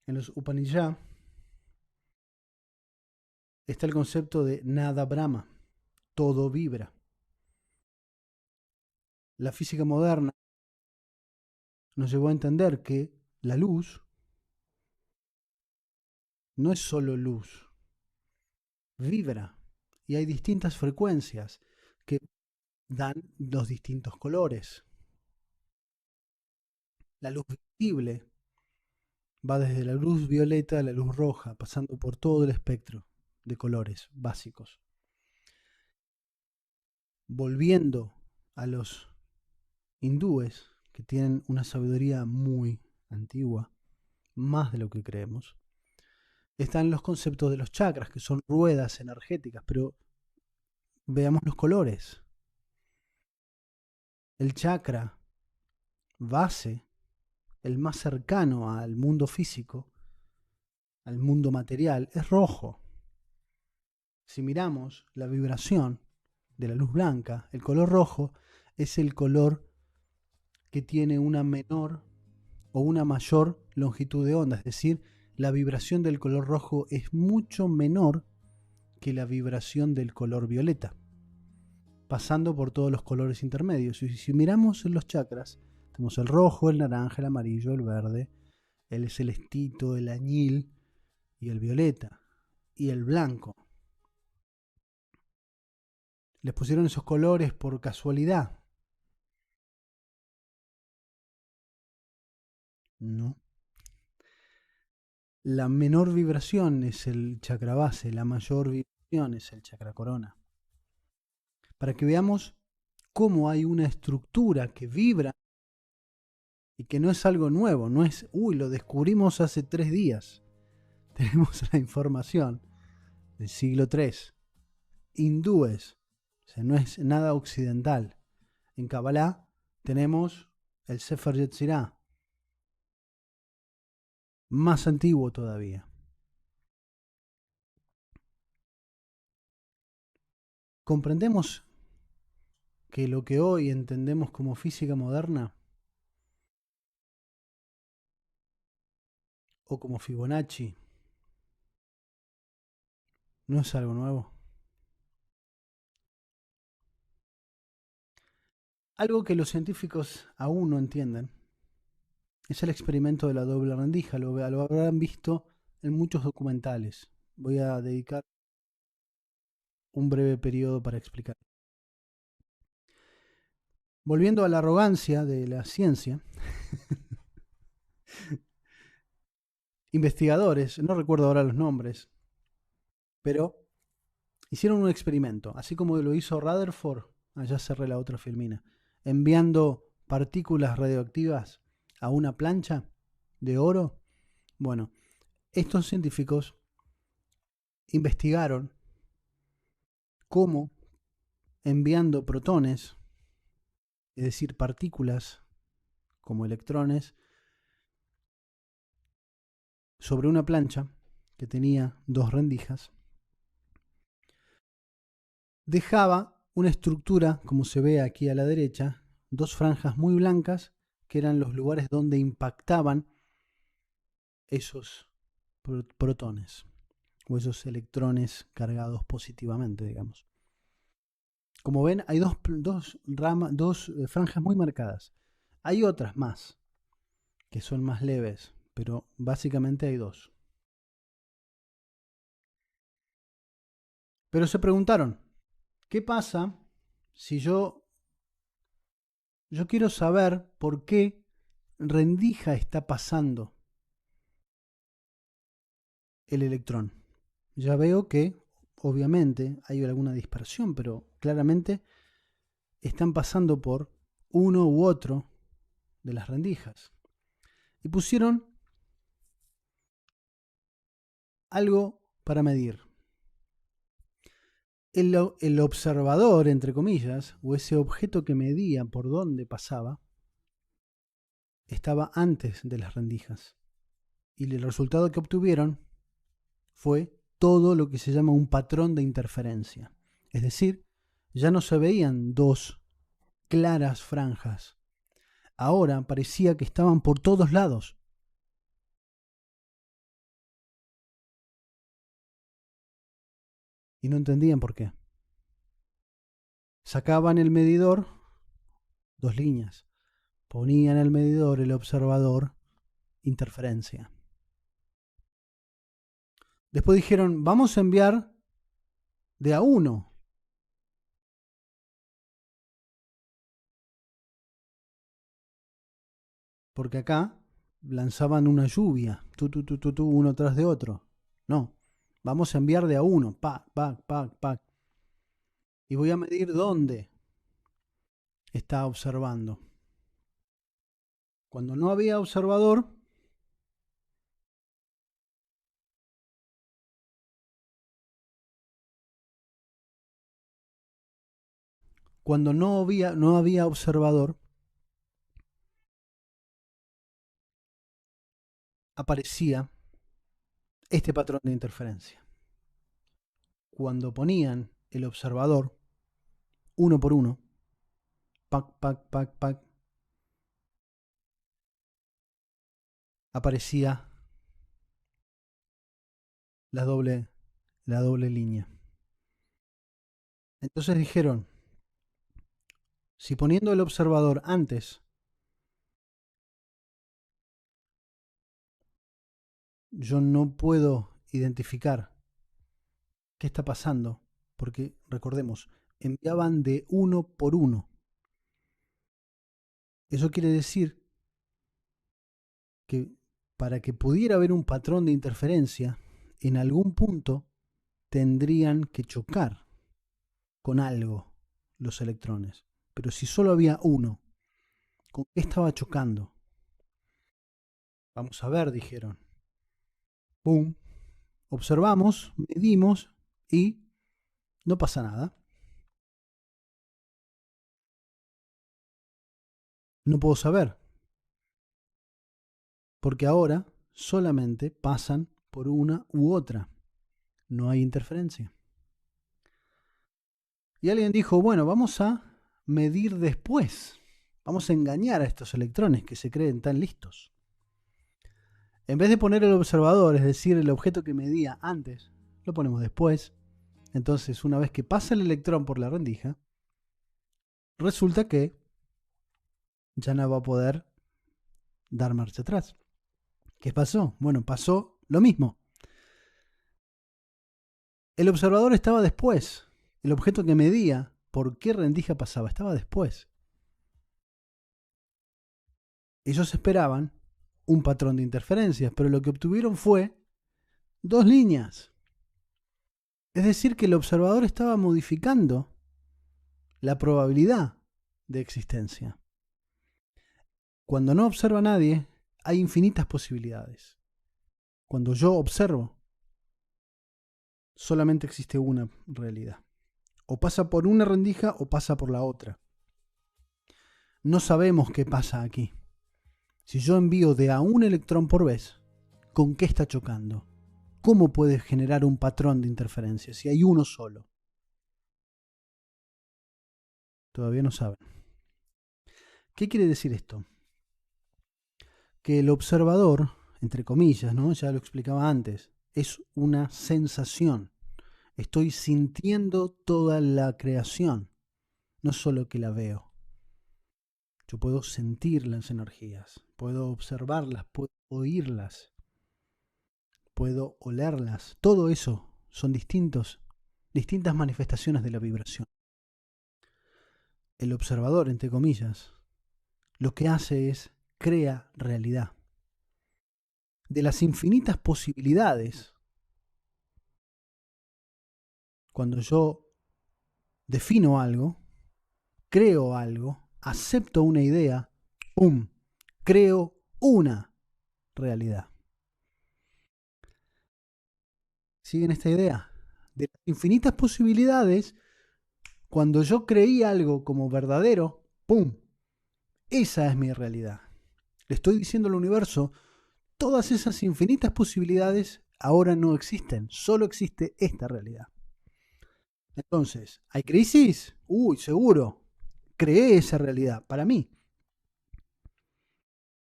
En los Upanishad está el concepto de nada Brahma, todo vibra. La física moderna nos llevó a entender que la luz no es solo luz, vibra y hay distintas frecuencias que dan los distintos colores. La luz visible va desde la luz violeta a la luz roja, pasando por todo el espectro de colores básicos. Volviendo a los hindúes, que tienen una sabiduría muy antigua, más de lo que creemos, están los conceptos de los chakras, que son ruedas energéticas, pero veamos los colores. El chakra base, el más cercano al mundo físico, al mundo material, es rojo. Si miramos la vibración de la luz blanca, el color rojo es el color que tiene una menor o una mayor longitud de onda, es decir, la vibración del color rojo es mucho menor que la vibración del color violeta, pasando por todos los colores intermedios. Y si miramos en los chakras, tenemos el rojo, el naranja, el amarillo, el verde, el celestito, el añil y el violeta y el blanco. ¿Les pusieron esos colores por casualidad? No. La menor vibración es el chakra base, la mayor vibración es el chakra corona. Para que veamos cómo hay una estructura que vibra y que no es algo nuevo, no es, uy, lo descubrimos hace 3 días. Tenemos la información del siglo III, hindúes, o sea, no es nada occidental. En Kabbalah tenemos el Sefer Yetzirah, más antiguo todavía. Comprendemos que lo que hoy entendemos como física moderna o como Fibonacci no es algo nuevo. Algo que los científicos aún no entienden es el experimento de la doble rendija. Lo habrán visto en muchos documentales. Voy a dedicar un breve periodo para explicar. Volviendo a la arrogancia de la ciencia, investigadores, no recuerdo ahora los nombres, pero hicieron un experimento, así como lo hizo Rutherford, allá cerré la otra filmina, enviando partículas radioactivas a una plancha de oro. Bueno, estos científicos investigaron cómo enviando protones, es decir, partículas como electrones, sobre una plancha que tenía 2 rendijas, dejaba una estructura, como se ve aquí a la derecha, 2 franjas muy blancas, que eran los lugares donde impactaban esos protones, o esos electrones cargados positivamente, digamos. Como ven, hay dos franjas muy marcadas. Hay otras más, que son más leves, pero básicamente hay 2. Pero se preguntaron, ¿qué pasa si yo quiero saber por qué rendija está pasando el electrón? Ya veo que obviamente hay alguna dispersión, pero claramente están pasando por uno u otro de las rendijas. Y pusieron algo para medir. El observador, entre comillas, o ese objeto que medía por dónde pasaba, estaba antes de las rendijas. Y el resultado que obtuvieron fue todo lo que se llama un patrón de interferencia. Es decir, ya no se veían 2 claras franjas. Ahora parecía que estaban por todos lados. Y no entendían por qué. Sacaban el medidor, 2 líneas. Ponían el medidor, el observador, interferencia. Después dijeron, vamos a enviar de a uno. Porque acá lanzaban una lluvia, uno tras de otro. No, vamos a enviar de a uno, pac, pac, pac, pac. Y voy a medir dónde está observando. Cuando no había observador, cuando no había observador, aparecía este patrón de interferencia. Cuando ponían el observador uno por uno, pac, pac, pac, pac, aparecía la doble línea. Entonces dijeron, si poniendo el observador antes, yo no puedo identificar qué está pasando, porque recordemos, enviaban de uno por uno. Eso quiere decir que para que pudiera haber un patrón de interferencia, en algún punto tendrían que chocar con algo los electrones. Pero si solo había uno, ¿con qué estaba chocando? Vamos a ver, dijeron. ¡Pum! Observamos, medimos y no pasa nada. No puedo saber, porque ahora solamente pasan por una u otra. No hay interferencia. Y alguien dijo, bueno, vamos a medir después. Vamos a engañar a estos electrones que se creen tan listos. En vez de poner el observador, es decir, el objeto que medía antes, lo ponemos después. Entonces, una vez que pasa el electrón por la rendija, resulta que ya no va a poder dar marcha atrás. ¿Qué pasó? Bueno, pasó lo mismo. El observador estaba después. El objeto que medía por qué rendija pasaba estaba después. Ellos esperaban un patrón de interferencias, pero lo que obtuvieron fue dos líneas. Es decir, que el observador estaba modificando la probabilidad de existencia. Cuando no observa a nadie, hay infinitas posibilidades. Cuando yo observo, solamente existe una realidad. O pasa por una rendija o pasa por la otra. No sabemos qué pasa aquí. Si yo envío de a un electrón por vez, ¿con qué está chocando? ¿Cómo puede generar un patrón de interferencia si hay uno solo? Todavía no saben. ¿Qué quiere decir esto? Que el observador, entre comillas, ¿no? Ya lo explicaba antes, es una sensación. Estoy sintiendo toda la creación, no solo que la veo. Yo puedo sentir las energías, puedo observarlas, puedo oírlas, puedo olerlas. Todo eso son distintas manifestaciones de la vibración. El observador, entre comillas, lo que hace es crea realidad. De las infinitas posibilidades, cuando yo defino algo, creo algo, acepto una idea, ¡pum!, creo una realidad. ¿Siguen esta idea? De las infinitas posibilidades, cuando yo creí algo como verdadero, ¡pum!, esa es mi realidad. Le estoy diciendo al universo, todas esas infinitas posibilidades ahora no existen, solo existe esta realidad. Entonces, ¿hay crisis? Uy, seguro. Creé esa realidad para mí.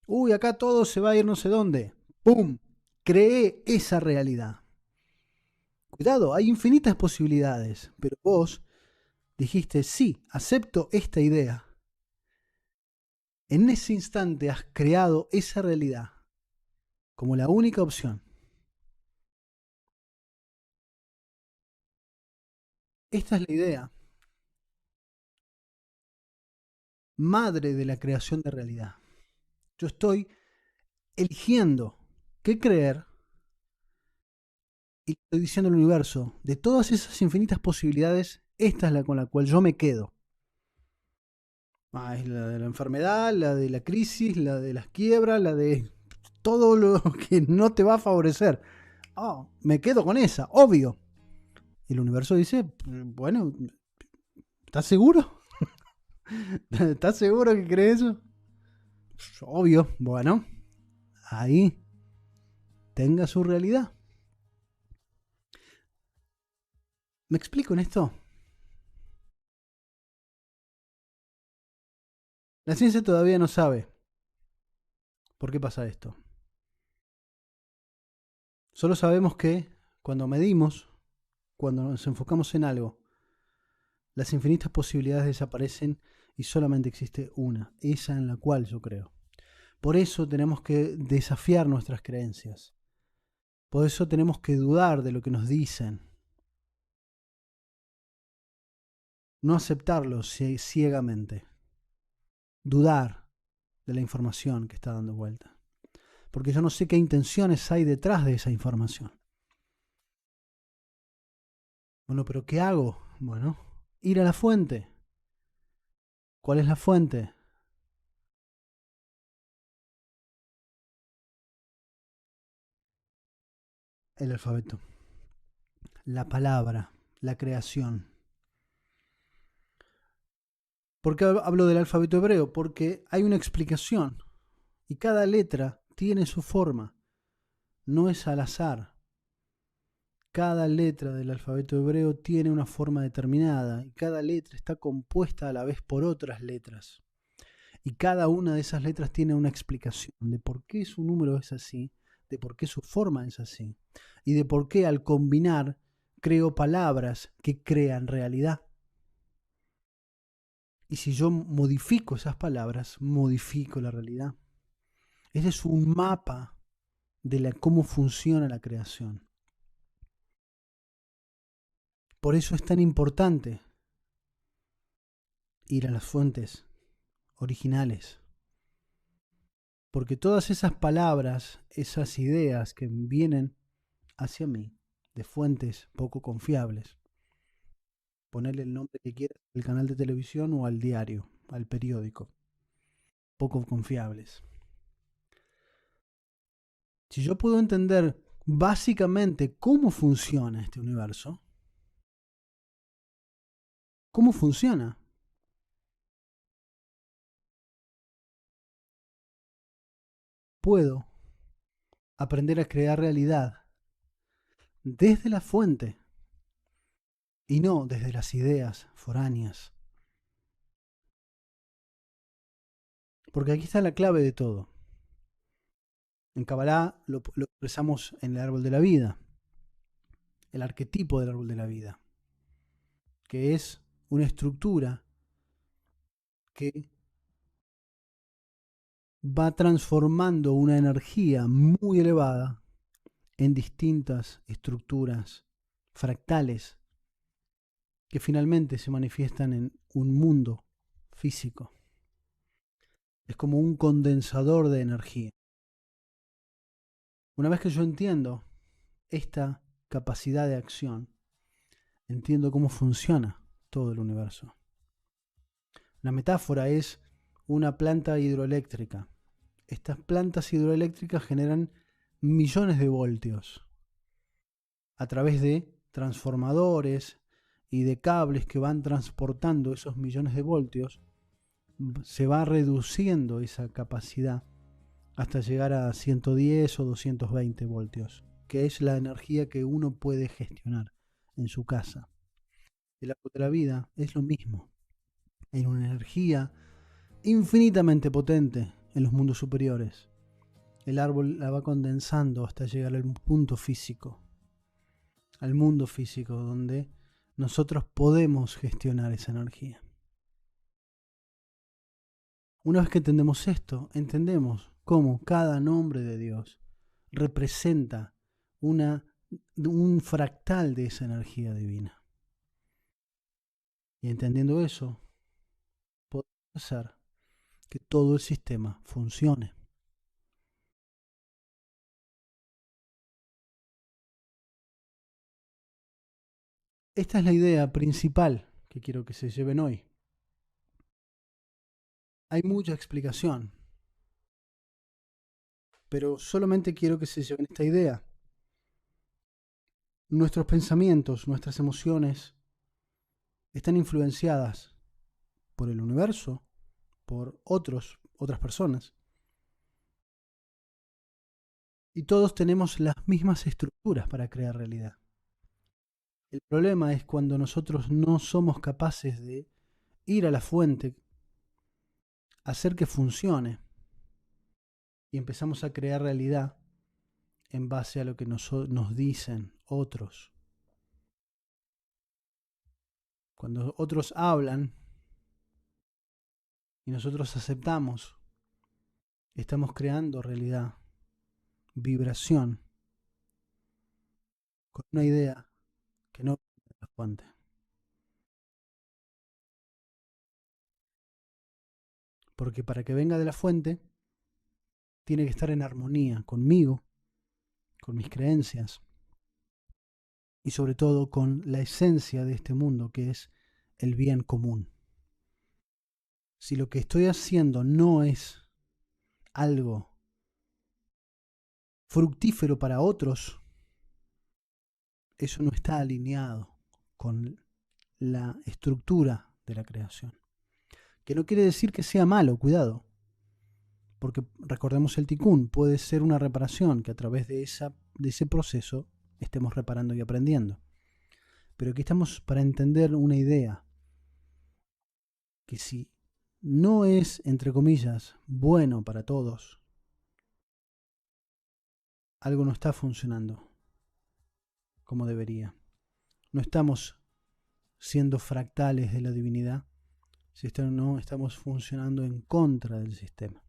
Uy, acá todo se va a ir no sé dónde. ¡Pum! Creé esa realidad. Cuidado, hay infinitas posibilidades, pero vos dijiste, sí, acepto esta idea. En ese instante has creado esa realidad como la única opción. Esta es la idea madre de la creación de realidad. Yo estoy eligiendo qué creer y estoy diciendo al universo, de todas esas infinitas posibilidades, esta es la con la cual yo me quedo. Es la de la enfermedad, la de la crisis, la de las quiebras, la de todo lo que no te va a favorecer. Me quedo con esa, obvio. Y el universo dice, bueno, ¿estás seguro? ¿Estás seguro que crees eso? Obvio, bueno, ahí tenga su realidad. ¿Me explico en esto? La ciencia todavía no sabe por qué pasa esto. Solo sabemos que cuando medimos, cuando nos enfocamos en algo, las infinitas posibilidades desaparecen y solamente existe una, esa en la cual yo creo. Por eso tenemos que desafiar nuestras creencias. Por eso tenemos que dudar de lo que nos dicen. No aceptarlo ciegamente. Dudar de la información que está dando vuelta. Porque yo no sé qué intenciones hay detrás de esa información. Bueno, pero ¿qué hago? Bueno, ir a la fuente. ¿Cuál es la fuente? El alfabeto. La palabra, la creación. ¿Por qué hablo del alfabeto hebreo? Porque hay una explicación y cada letra tiene su forma, no es al azar. Cada letra del alfabeto hebreo tiene una forma determinada y cada letra está compuesta a la vez por otras letras. Y cada una de esas letras tiene una explicación de por qué su número es así, de por qué su forma es así y de por qué al combinar creo palabras que crean realidad. Y si yo modifico esas palabras, modifico la realidad. Ese es un mapa de cómo funciona la creación. Por eso es tan importante ir a las fuentes originales. Porque todas esas palabras, esas ideas que vienen hacia mí de fuentes poco confiables, ponerle el nombre que quieras al canal de televisión o al diario, al periódico, poco confiables. Si yo puedo entender básicamente cómo funciona este universo, cómo funciona, puedo aprender a crear realidad desde la fuente y no desde las ideas foráneas. Porque aquí está la clave de todo. En Kabbalah lo expresamos en el árbol de la vida, el arquetipo del árbol de la vida, que es una estructura que va transformando una energía muy elevada en distintas estructuras fractales que finalmente se manifiestan en un mundo físico. Es como un condensador de energía. Una vez que yo entiendo esta capacidad de acción, entiendo cómo funciona todo el universo. La metáfora es una planta hidroeléctrica. Estas plantas hidroeléctricas generan millones de voltios a través de transformadores y de cables que van transportando esos millones de voltios. Se va reduciendo esa capacidad hasta llegar a 110 o 220 voltios, que es la energía que uno puede gestionar en su casa. El árbol de la vida es lo mismo, en una energía infinitamente potente en los mundos superiores. El árbol la va condensando hasta llegar al punto físico, al mundo físico donde nosotros podemos gestionar esa energía. Una vez que entendemos esto, entendemos cómo cada nombre de Dios representa un fractal de esa energía divina. Y entendiendo eso, podemos hacer que todo el sistema funcione. Esta es la idea principal que quiero que se lleven hoy. Hay mucha explicación, pero solamente quiero que se lleven esta idea. Nuestros pensamientos, nuestras emociones están influenciadas por el universo, por otras personas. Y todos tenemos las mismas estructuras para crear realidad. El problema es cuando nosotros no somos capaces de ir a la fuente, hacer que funcione y empezamos a crear realidad en base a lo que nos dicen otros. Cuando otros hablan y nosotros aceptamos, estamos creando realidad, vibración, con una idea que no viene de la fuente. Porque para que venga de la fuente, tiene que estar en armonía conmigo, con mis creencias y sobre todo con la esencia de este mundo, que es el bien común. Si lo que estoy haciendo no es algo fructífero para otros, eso no está alineado con la estructura de la creación. Que no quiere decir que sea malo, cuidado. Porque recordemos el tikkun, puede ser una reparación, que a través de ese proceso estemos reparando y aprendiendo. Pero aquí estamos para entender una idea, que si no es, entre comillas, bueno para todos, algo no está funcionando como debería. No estamos siendo fractales de la divinidad, si no estamos funcionando en contra del sistema.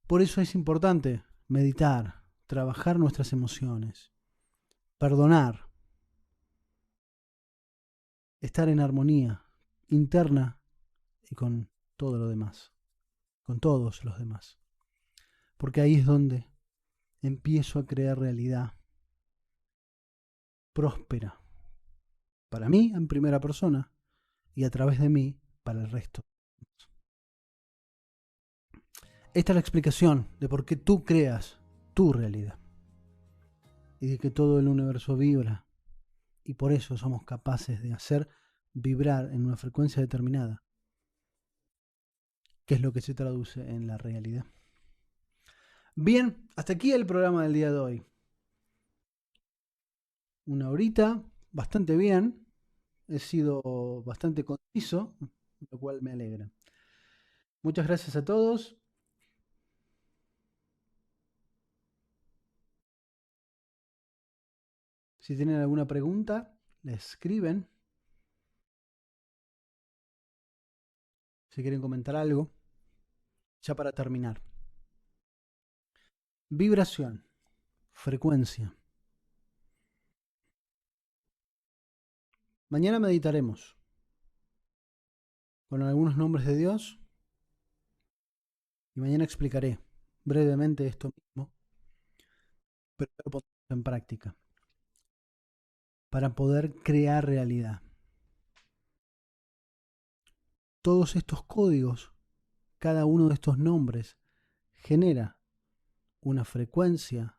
Por eso es importante meditar, trabajar nuestras emociones, perdonar, estar en armonía interna y con todo lo demás, con todos los demás. Porque ahí es donde empiezo a crear realidad próspera, para mí en primera persona y a través de mí para el resto. Esta es la explicación de por qué tú creas tu realidad y de que todo el universo vibra, y por eso somos capaces de hacer vibrar en una frecuencia determinada, que es lo que se traduce en la realidad. Bien, hasta aquí el programa del día de hoy. Una horita, bastante bien. He sido bastante conciso, lo cual me alegra. Muchas gracias a todos. Si tienen alguna pregunta, la escriben. Si quieren comentar algo, ya para terminar. Vibración, frecuencia. Mañana meditaremos con algunos nombres de Dios y mañana explicaré brevemente esto mismo, pero lo pondremos en práctica para poder crear realidad. Todos estos códigos, cada uno de estos nombres, genera una frecuencia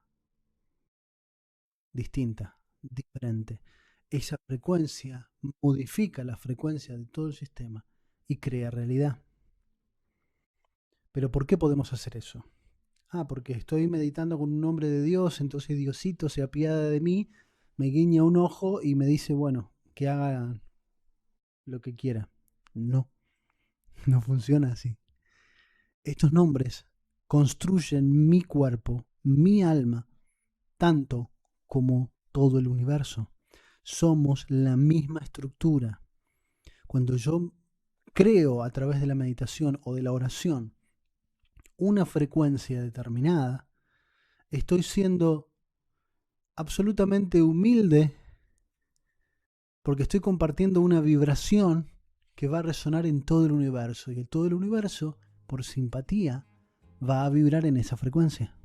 distinta, diferente. Esa frecuencia modifica la frecuencia de todo el sistema y crea realidad. ¿Pero por qué podemos hacer eso? Porque estoy meditando con un nombre de Dios, entonces Diosito se apiada de mí, me guiña un ojo y me dice, bueno, que haga lo que quiera. No, no funciona así. Estos nombres construyen mi cuerpo, mi alma, tanto como todo el universo. Somos la misma estructura. Cuando yo creo a través de la meditación o de la oración una frecuencia determinada, estoy siendo absolutamente humilde porque estoy compartiendo una vibración que va a resonar en todo el universo, y todo el universo, por simpatía, va a vibrar en esa frecuencia.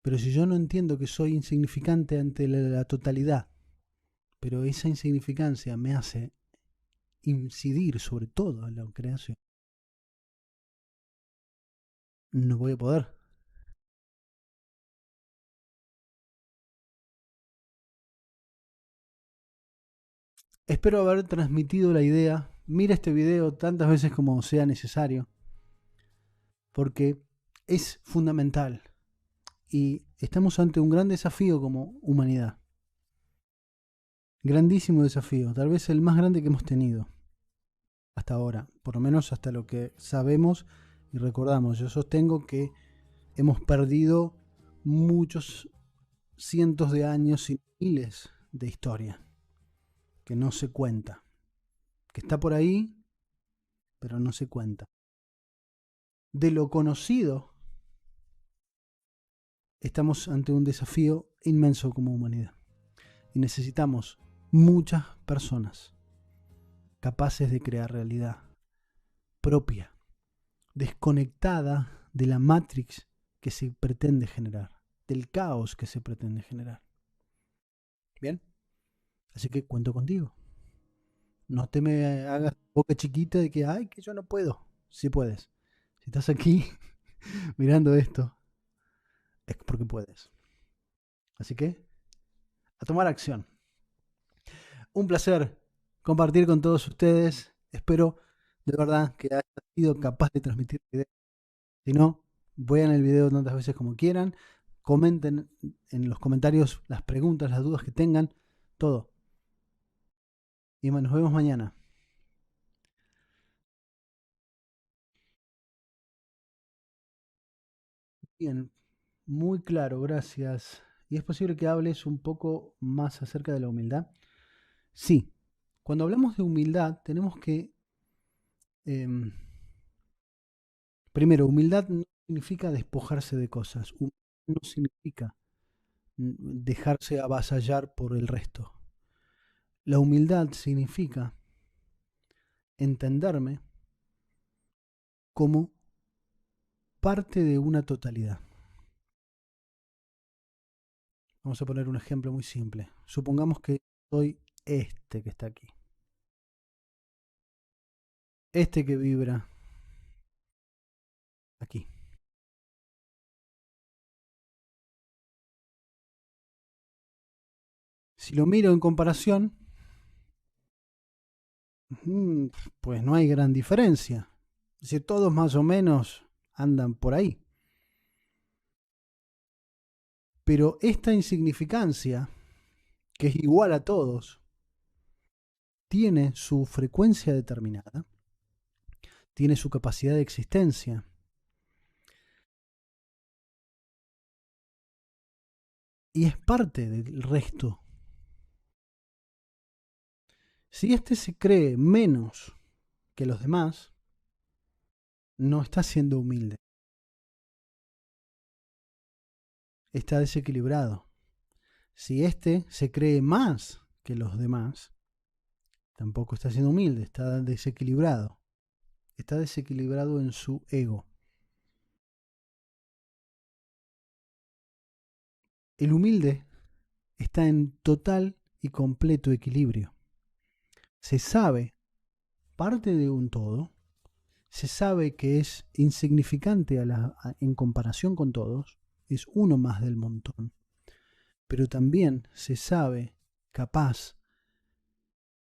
Pero si yo no entiendo que soy insignificante ante la totalidad, pero esa insignificancia me hace incidir sobre todo en la creación, no voy a poder. Espero haber transmitido la idea. Mira este video tantas veces como sea necesario. porque es fundamental y estamos ante un gran desafío como humanidad. Grandísimo desafío, tal vez el más grande que hemos tenido hasta ahora, por lo menos hasta lo que sabemos y recordamos. Yo sostengo que hemos perdido muchos cientos de años y miles de historia que no se cuenta, que está por ahí, pero no se cuenta. De lo conocido, estamos ante un desafío inmenso como humanidad y necesitamos muchas personas capaces de crear realidad propia, desconectada de la matrix que se pretende generar, del caos que se pretende generar. Bien, así que cuento contigo. No te me hagas boca chiquita de que, ay, que yo no puedo. Sí puedes. Si estás aquí mirando esto, es porque puedes. Así que, a tomar acción. Un placer compartir con todos ustedes. Espero de verdad que haya sido capaz de transmitir la idea. Si no, vean el video tantas veces como quieran. Comenten en los comentarios las preguntas, las dudas que tengan. Todo. Y nos vemos mañana. Bien, muy claro, gracias. ¿Y es posible que hables un poco más acerca de la humildad? Sí, cuando hablamos de humildad tenemos que, em, primero, humildad no significa despojarse de cosas, humildad no significa dejarse avasallar por el resto. La humildad significa entenderme como parte de una totalidad. Vamos a poner un ejemplo muy simple. Supongamos que soy este que está aquí. Este que vibra aquí. Si lo miro en comparación, pues no hay gran diferencia. Es decir, todos más o menos andan por ahí. Pero esta insignificancia, que es igual a todos, tiene su frecuencia determinada, tiene su capacidad de existencia y es parte del resto. Si éste se cree menos que los demás, no está siendo humilde, está desequilibrado. Si éste se cree más que los demás, tampoco está siendo humilde, está desequilibrado. Está desequilibrado en su ego. El humilde está en total y completo equilibrio. Se sabe parte de un todo, se sabe que es insignificante en comparación con todos, es uno más del montón, pero también se sabe capaz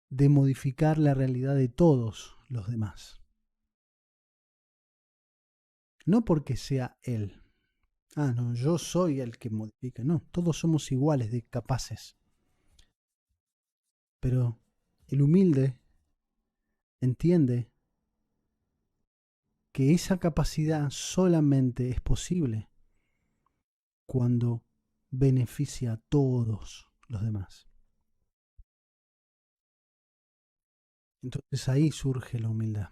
de modificar la realidad de todos los demás. No porque sea él. Ah, no, yo soy el que modifica. No, todos somos iguales de capaces. Pero el humilde entiende que esa capacidad solamente es posible cuando beneficia a todos los demás. Entonces ahí surge la humildad.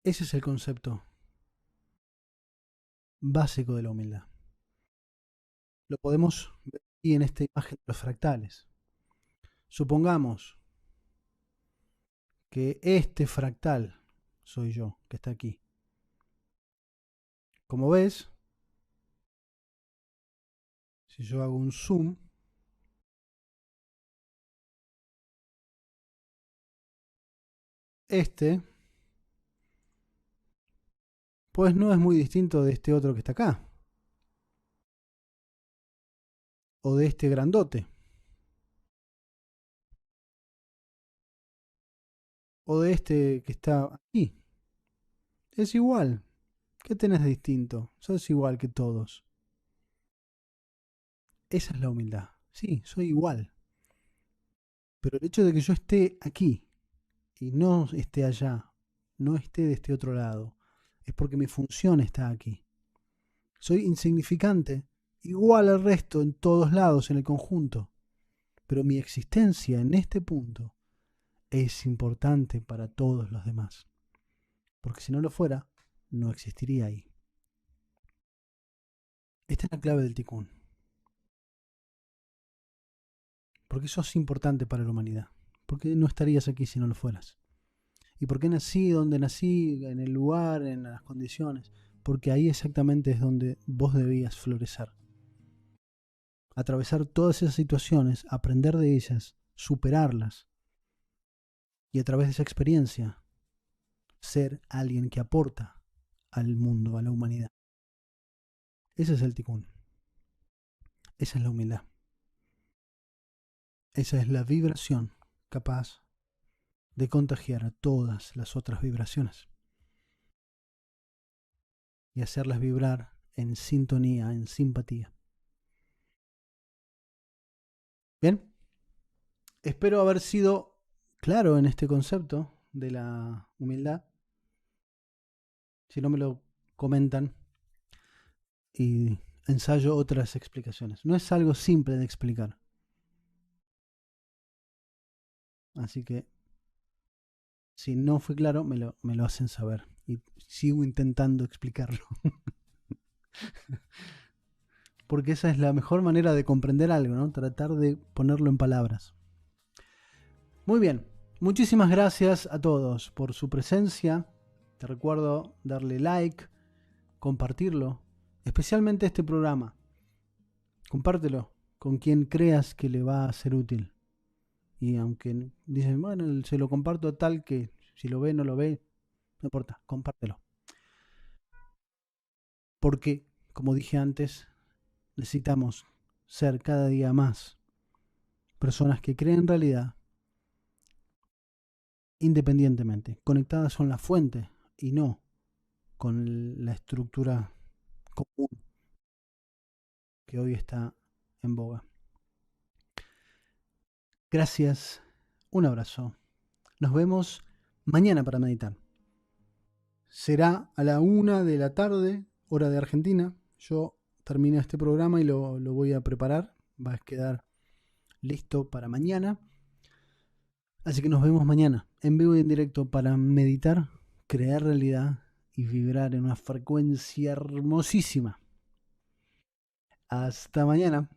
Ese es el concepto básico de la humildad. Lo podemos ver aquí en esta imagen de los fractales. Supongamos que este fractal soy yo, que está aquí. Como ves, si yo hago un zoom, este, pues no es muy distinto de este otro que está acá. O de este grandote. o de este que está aquí. Es igual. ¿Qué tenés de distinto? Sos igual que todos. Esa es la humildad. Sí, soy igual. Pero el hecho de que yo esté aquí y no esté allá, no esté de este otro lado, es porque mi función está aquí. Soy insignificante, igual al resto en todos lados, en el conjunto. Pero mi existencia en este punto es importante para todos los demás. Porque si no lo fuera, no existiría ahí. Esta es la clave del Tikkun. Porque sos importante para la humanidad. Porque no estarías aquí si no lo fueras. ¿Y por qué nací donde nací, en el lugar, en las condiciones? Porque ahí exactamente es donde vos debías florecer. Atravesar todas esas situaciones, aprender de ellas, superarlas. Y a través de esa experiencia, ser alguien que aporta al mundo, a la humanidad. Ese es el Tikkun. Esa es la humildad. Esa es la vibración capaz de contagiar a todas las otras vibraciones y hacerlas vibrar en sintonía, en simpatía. Bien, espero haber sido claro en este concepto de la humildad. Si no me lo comentan y ensayo otras explicaciones. No es algo simple de explicar. Así que si no fue claro, me lo hacen saber. Y sigo intentando explicarlo. Porque esa es la mejor manera de comprender algo, ¿no? Tratar de ponerlo en palabras. Muy bien, muchísimas gracias a todos por su presencia. Te recuerdo darle like, compartirlo, especialmente este programa. Compártelo con quien creas que le va a ser útil. Y aunque dicen, bueno, se lo comparto a tal que si lo ve, no lo ve, no importa, compártelo. Porque, como dije antes, necesitamos ser cada día más personas que creen en realidad independientemente, conectadas con la fuente y no con la estructura común que hoy está en boga. Gracias, un abrazo. Nos vemos mañana para meditar. Será a la 1 de la tarde, hora de Argentina. Yo termino este programa y lo voy a preparar. Va a quedar listo para mañana. Así que nos vemos mañana, en vivo y en directo, para meditar, crear realidad y vibrar en una frecuencia hermosísima. Hasta mañana.